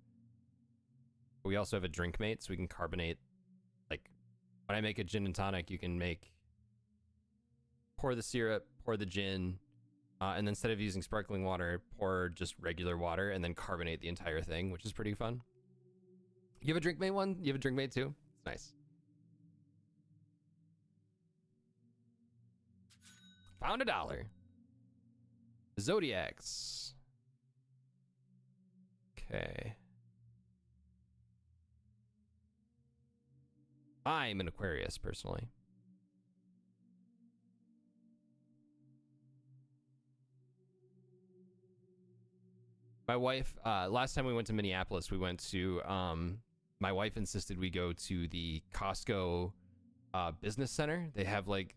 We also have a drink mate, so we can carbonate. Like when I make a gin and tonic, you can pour the syrup, pour the gin, and then instead of using sparkling water, pour just regular water and then carbonate the entire thing, which is pretty fun. You have a drink mate one? You have a drink mate too? It's nice. Found $1. Zodiacs. Okay. I'm an Aquarius, personally. My wife, last time we went to Minneapolis, we went to, my wife insisted we go to the Costco business center. They have like,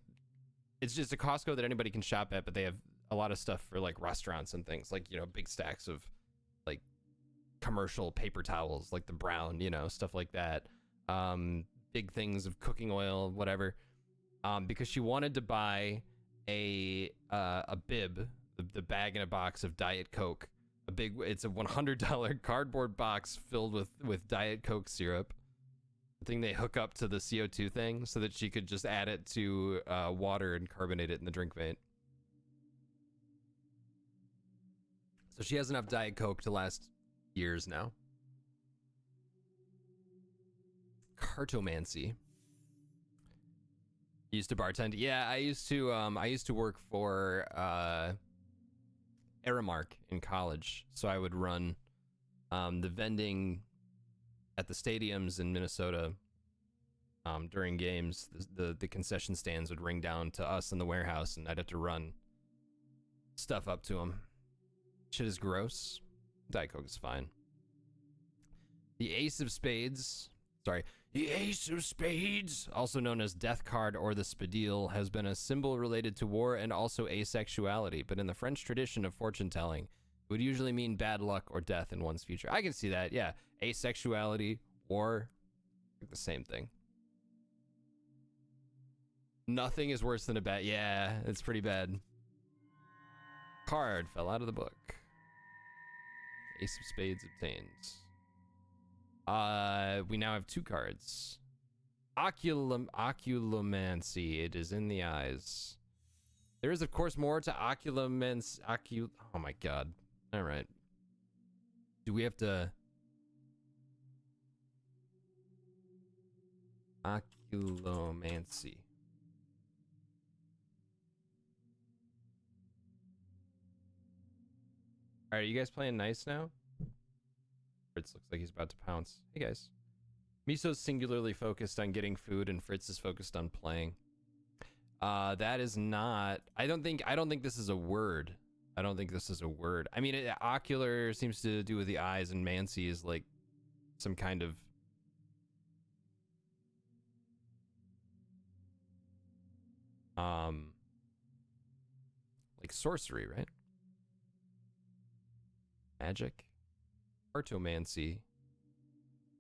it's just a Costco that anybody can shop at, but they have a lot of stuff for like restaurants and things, like, you know, big stacks of like commercial paper towels, like the Brown, you know, stuff like that. Big things of cooking oil, whatever. Because she wanted to buy a bib, the bag in a box of Diet Coke. It's a $100 cardboard box filled with Diet Coke syrup. The thing they hook up to the CO2 thing so that she could just add it to water and carbonate it in the drink mate. So she has enough Diet Coke to last years now. Cartomancy. Used to bartend. Yeah, I used to work for Aramark in college, so I would run the vending at the stadiums in Minnesota during games. The concession stands would ring down to us in the warehouse, and I'd have to run stuff up to them. Shit is gross. Diet Coke is fine. The Ace of Spades, also known as Death Card or the Spadille, has been a symbol related to war and also asexuality, but in the French tradition of fortune telling, it would usually mean bad luck or death in one's future. I can see that, yeah. Asexuality, war, like the same thing. Nothing is worse than a bad, yeah, it's pretty bad. Card fell out of the book. Ace of Spades obtained. We now have 2 cards. Oculomancy. It is in the eyes. There is, of course, more to oculomancy. Oh my god. All right. Do we have to? Oculomancy. All right, are you guys playing nice now? Fritz looks like he's about to pounce. Hey guys. Miso's singularly focused on getting food and Fritz is focused on playing. That is not, I don't think this is a word. I don't think this is a word. I mean, ocular seems to do with the eyes, and mancy is like some kind of Like sorcery, right? Magic, cartomancy.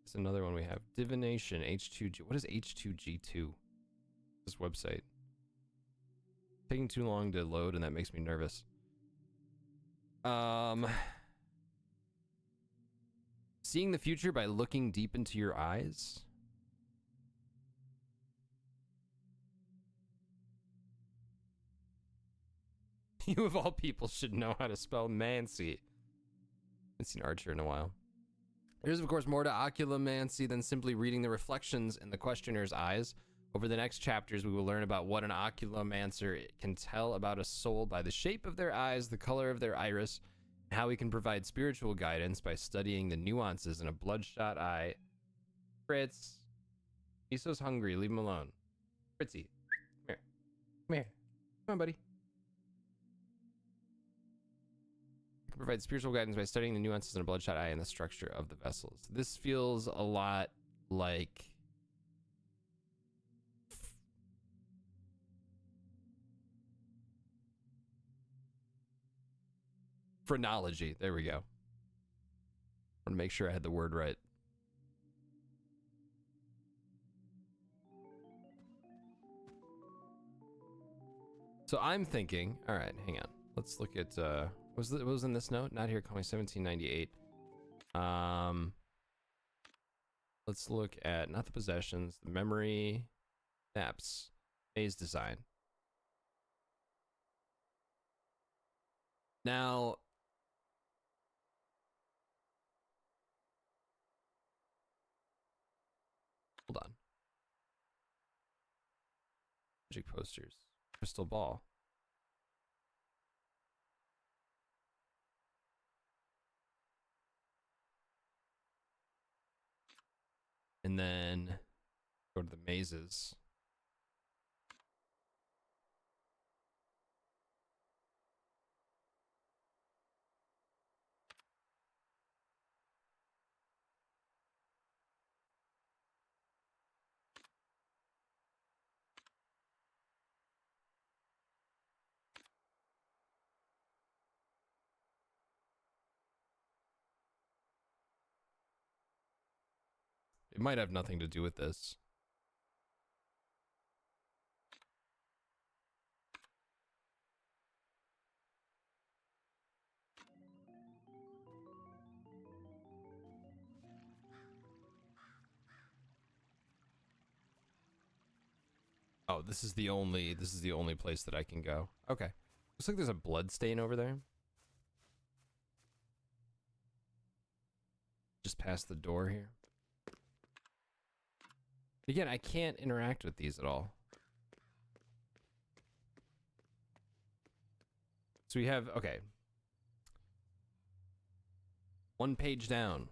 It's another one we have. Divination, H2G. What is H2G2? This website. Taking too long to load, and that makes me nervous. Seeing the future by looking deep into your eyes. You of all people should know how to spell mancy. Haven't seen Archer in a while. There's of course more to oculomancy than simply reading the reflections in the questioner's eyes. Over the next chapters, we will learn about what an oculomancer can tell about a soul by the shape of their eyes, the color of their iris, and how we can provide spiritual guidance by studying the nuances in a bloodshot eye. Fritz, Miso's hungry. Leave him alone. Fritzy, come here. Come here. Come on, buddy. Can provide spiritual guidance by studying the nuances in a bloodshot eye and the structure of the vessels. This feels a lot like phrenology. There we go. I want to make sure I had the word right. So I'm thinking, all right, hang on. Let's look at what was in this note? Not here, call me 1798. Let's look at not the possessions, the memory, maps, maze design. Now, hold on. Magic posters, crystal ball. And then go to the mazes. It might have nothing to do with this. Oh, this is the only place that I can go. Okay. Looks like there's a blood stain over there. Just past the door here. Again, I can't interact with these at all. So we have, okay. One page down.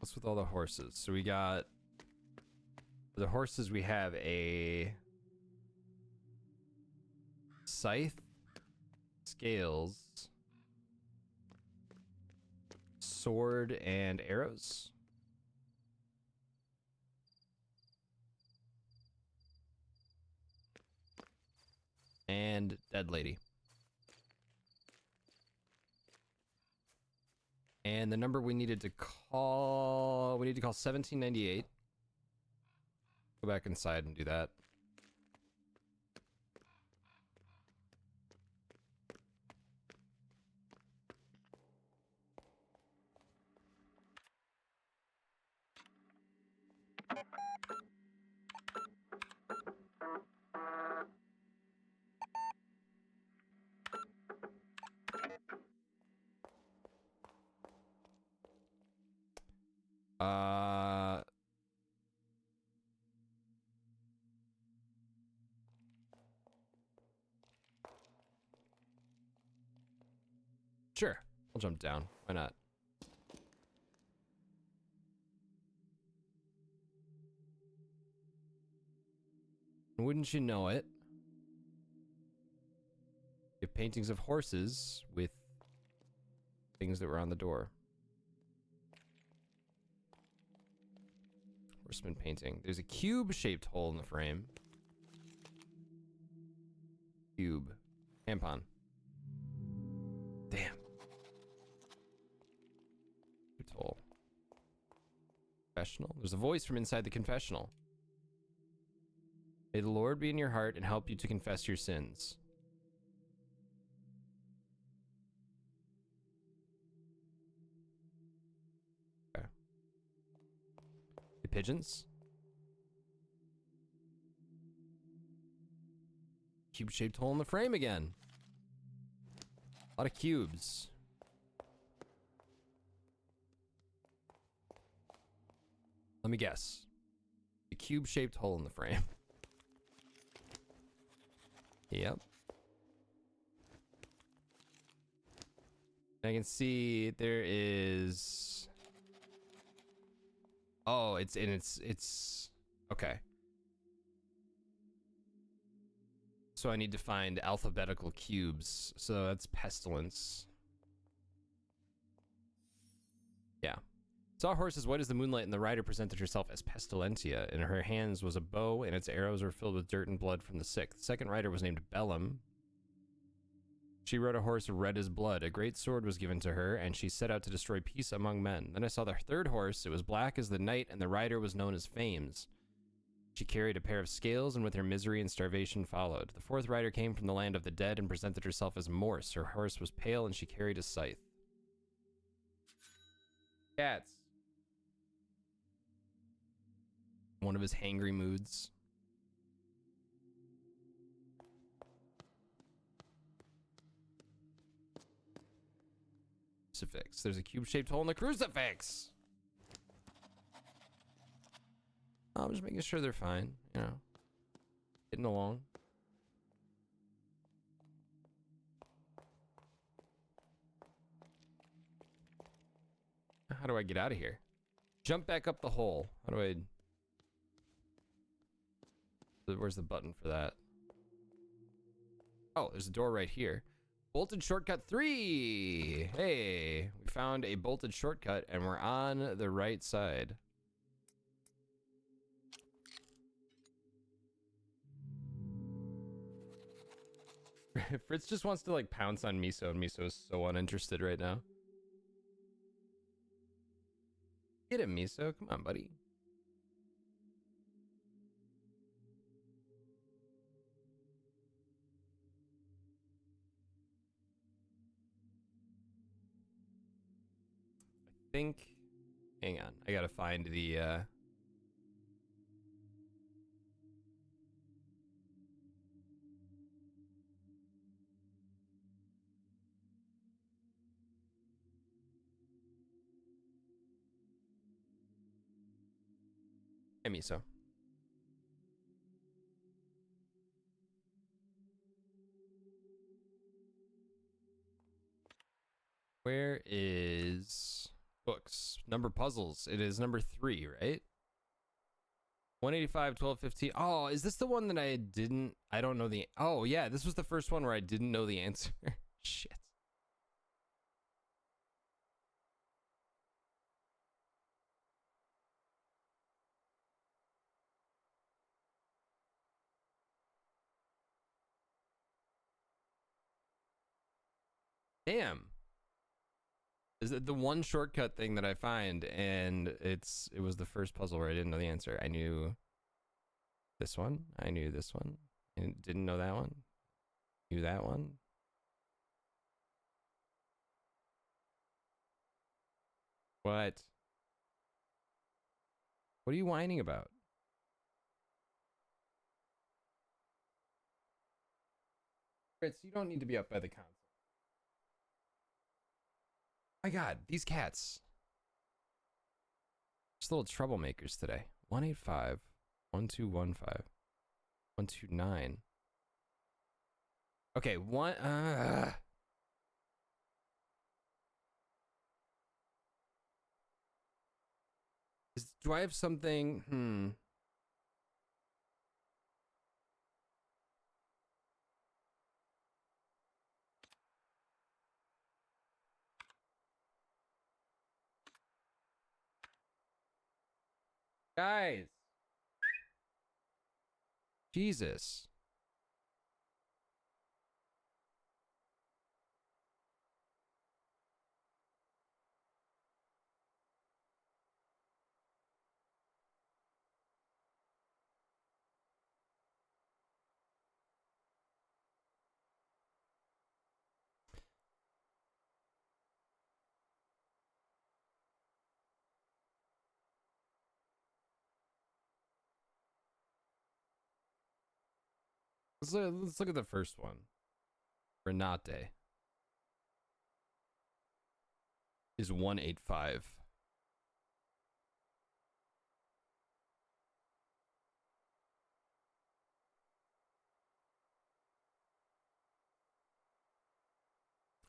What's with all the horses? So we got the horses. We have a scythe, scales, sword, and arrows. And dead lady. And the number we needed to call 1798. Go back inside and do that. Sure, I'll jump down. Why not? Wouldn't you know it? You have paintings of horses with things that were on the door. Horseman painting. There's a cube-shaped hole in the frame. Cube. Tampon. Damn. Cute hole. Confessional. There's a voice from inside the confessional. May the Lord be in your heart and help you to confess your sins. Okay. The pigeons. Cube-shaped hole in the frame again. A lot of cubes. Let me guess. A cube-shaped hole in the frame. Yep. I can see there is... Oh, it's okay. So I need to find alphabetical cubes. So that's pestilence. Yeah. Saw horse as white as the moonlight, and the rider presented herself as Pestilentia. In her hands was a bow, and its arrows were filled with dirt and blood from the sick. The second rider was named Bellum. She rode a horse red as blood. A great sword was given to her, and she set out to destroy peace among men. Then I saw the third horse. It was black as the night, and the rider was known as Fames. She carried a pair of scales, and with her misery and starvation followed. The fourth rider came from the land of the dead and presented herself as Morse. Her horse was pale, and she carried a scythe. Cats. One of his hangry moods. Crucifix. There's a cube-shaped hole in the crucifix. I'm just making sure they're fine, you know. Getting along. How do I get out of here? Jump back up the hole. How do I... Where's the button for that? Oh, there's a door right here. Bolted shortcut 3. Hey, we found a bolted shortcut and we're on the right side. Fritz just wants to like pounce on Miso, and Miso is so uninterested right now. Get him, Miso. Come on, buddy. Think, hang on, I gotta find the yeah, Miso. Where is books? Number puzzles. It is number 3, right? 185, 12, 15. Oh, is this the one that I don't know the... Oh, yeah, this was the first one where I didn't know the answer. Shit. Damn. Is it the one shortcut thing that I find, and it was the first puzzle where I didn't know the answer. I knew this one. I knew this one. And didn't know that one. Knew that one. What? What are you whining about? Fritz, you don't need to be up by the console. My God, these cats. Just little troublemakers today. 185, 1215, 129. Okay, do I have something? Guys. Jesus. Let's look at the first one. Renate is 185.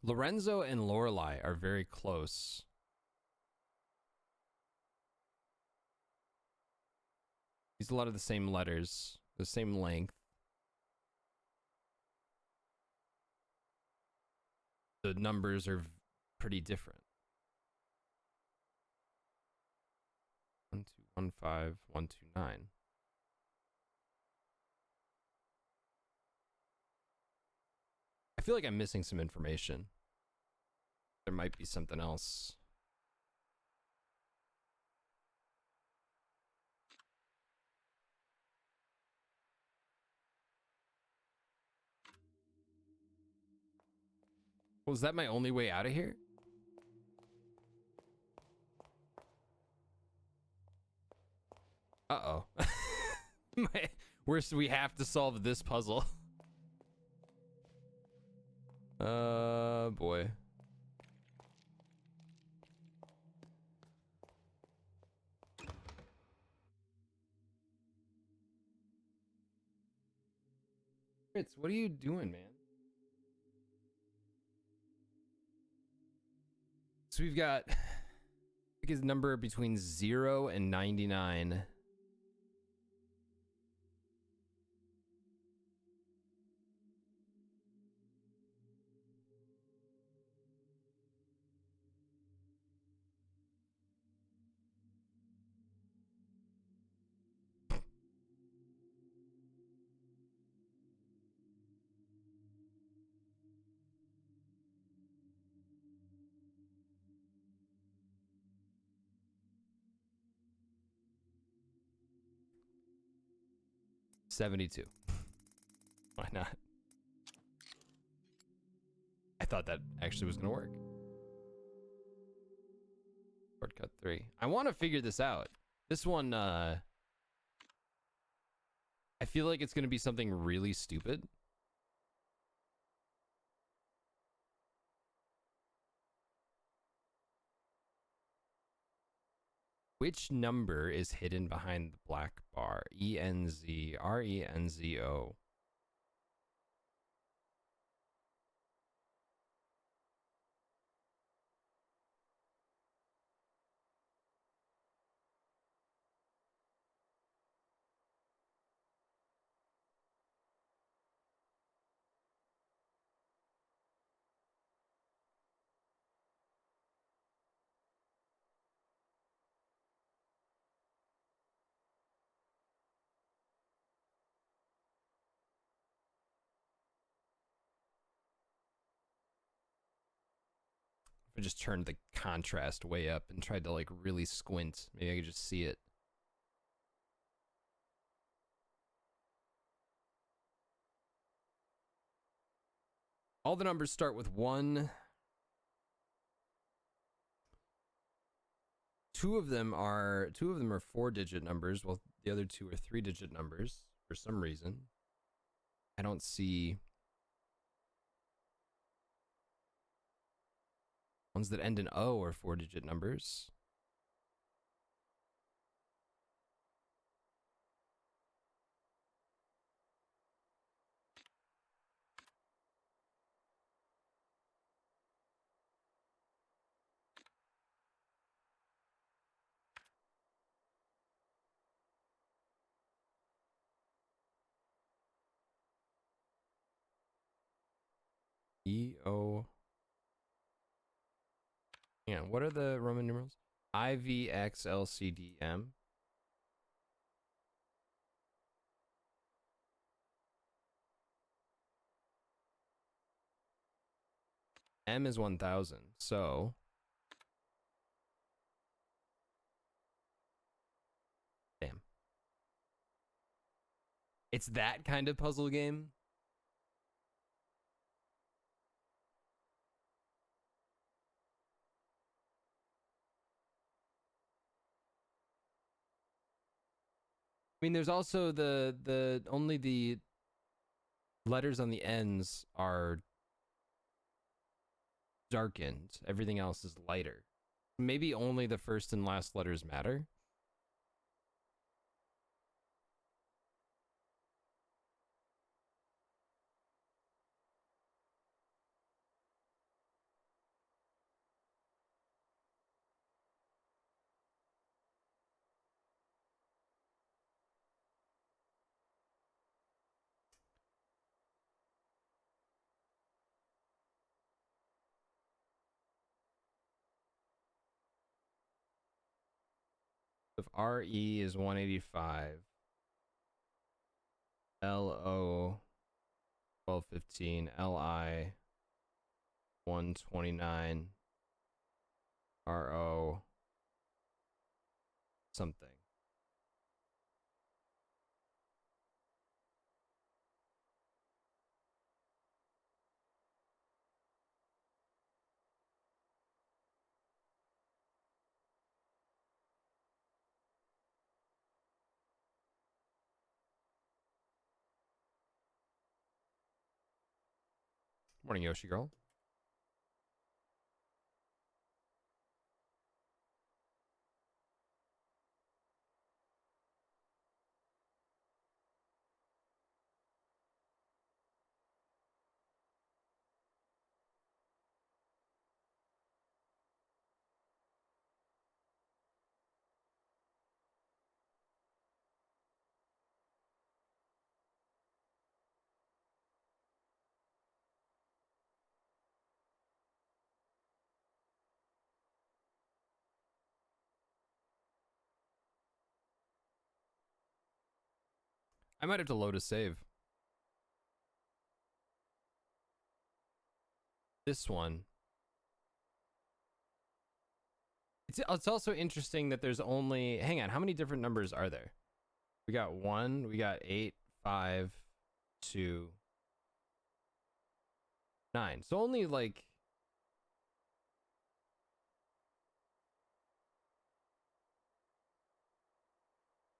Lorenzo and Lorelei are very close. Use a lot of the same letters, the same length. The numbers are pretty different. 1215, 129. I feel like I'm missing some information. There might be something else. Was that my only way out of here? Uh-oh. We have to solve this puzzle. Boy. Fritz, what are you doing, man? So we've got his number between 0 and 99. $72. Why not? I thought that actually was gonna work. Shortcut 3. I want to figure this out. This one, I feel like it's gonna be something really stupid. Which number is hidden behind the black bar? ENZRENZO. I just turned the contrast way up and tried to like really squint. Maybe I could just see it. All the numbers start with 1. Two of them are 4-digit numbers, while the other 2 are 3-digit numbers for some reason. I don't see ones that end in O are 4-digit numbers. EO. Yeah, what are the Roman numerals? IVXLCDM. M is 1000. So damn. It's that kind of puzzle game. I mean, there's also the only the letters on the ends are darkened. Everything else is lighter. Maybe only the first and last letters matter. If RE is 185, LO 1215, LI 129, RO something. Morning, Yoshi girl. I might have to load a save. This one. It's also interesting that there's only, hang on, how many different numbers are there? We got 1, we got 8, 5, 2, 9. So only like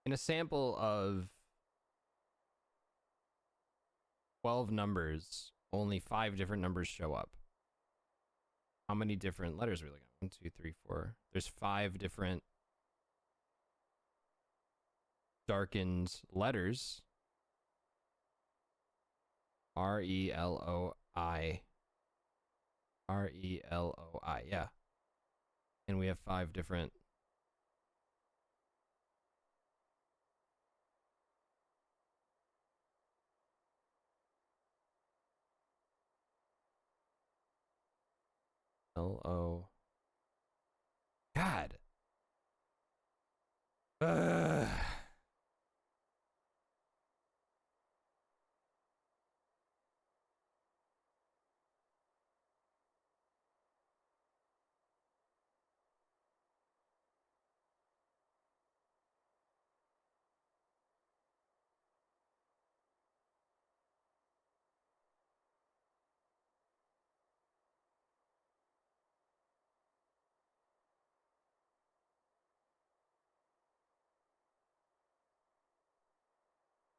in a sample of 12 numbers, only 5 different numbers show up. How many different letters are we looking at? 1, 2, 3, 4. There's 5 different darkened letters. RELOI. RELOI, yeah. And we have 5 different. LO. God.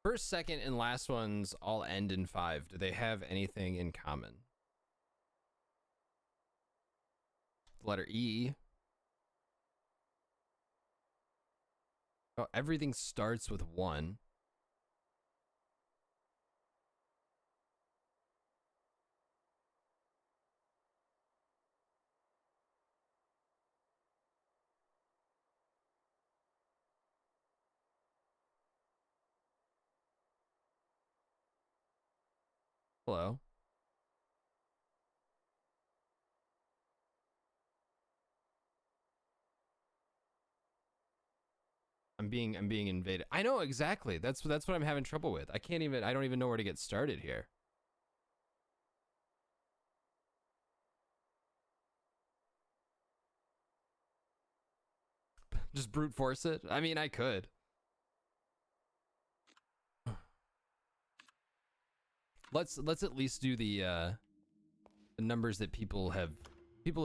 First, second, and last ones all end in 5. Do they have anything in common? Letter E. Oh, everything starts with 1. Hello. I'm being invaded. I know exactly. That's what I'm having trouble with. I don't even know where to get started here. Just brute force it? I mean, I could. Let's at least do the numbers that people have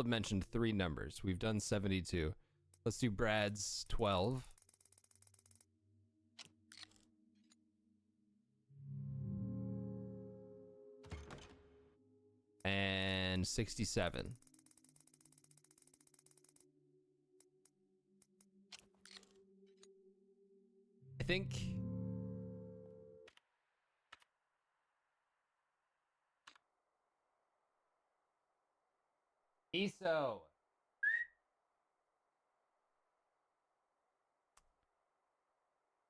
mentioned 3 numbers. We've done 72. Let's do Brad's 12. And 67. I think ESO.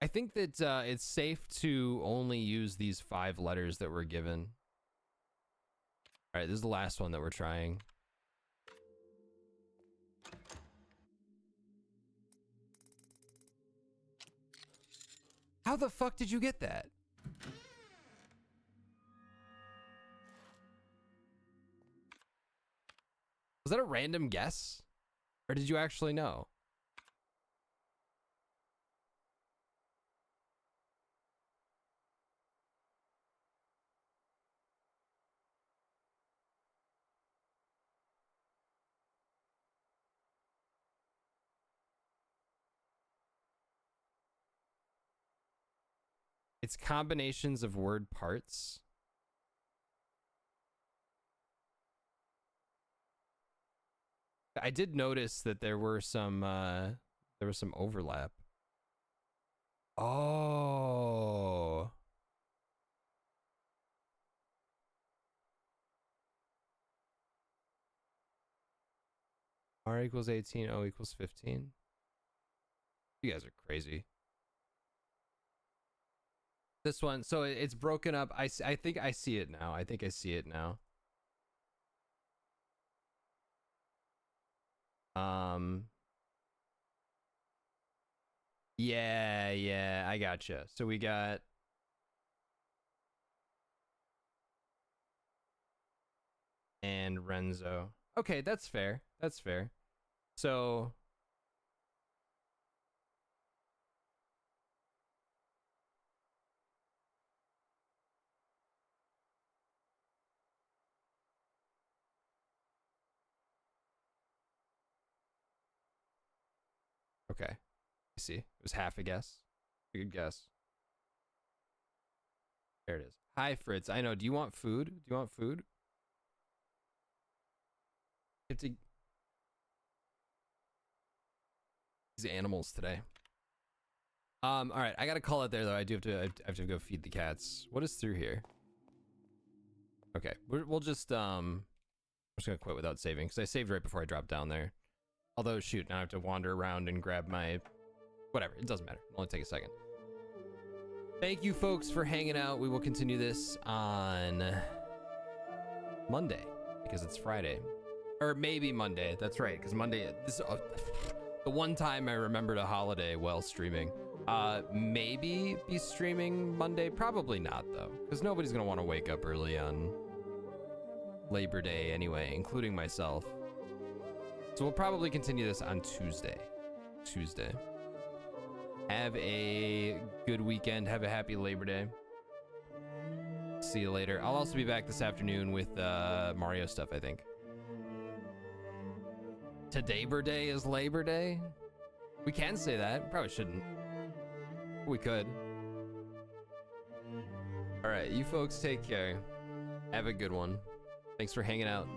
I think that it's safe to only use these 5 letters that we're given. All right, this is the last one that we're trying. How the fuck did you get that? Was that a random guess? Or did you actually know? It's combinations of word parts. I did notice that there were some overlap. Oh. R equals 18, O equals 15. You guys are crazy. This one, so it's broken up. I think I see it now. I think I see it now. Yeah, I gotcha. So we got and Renzo. Okay, that's fair. That's fair. So okay. I see. It was half a guess. A good guess. There it is. Hi, Fritz. I know. Do you want food? Do you want food? You have to... These animals today. All right. I gotta call it there though. I have to go feed the cats. What is through here? Okay. We'll just I'm just gonna quit without saving because I saved right before I dropped down there. Although shoot, now I have to wander around and grab my whatever. It doesn't matter. It'll only take a second. Thank you folks for hanging out. We will continue this on Monday because it's Friday. Or maybe Monday. That's right, because Monday this the one time I remembered a holiday while streaming. Maybe be streaming Monday. Probably not though, because nobody's gonna want to wake up early on Labor Day anyway, including myself. So we'll probably continue this on Tuesday. Have a good weekend. Have a happy Labor Day. See you later. I'll also be back this afternoon with Mario stuff, I think. Today Day is Labor Day? We can say that. Probably shouldn't. We could. All right, you folks take care. Have a good one. Thanks for hanging out.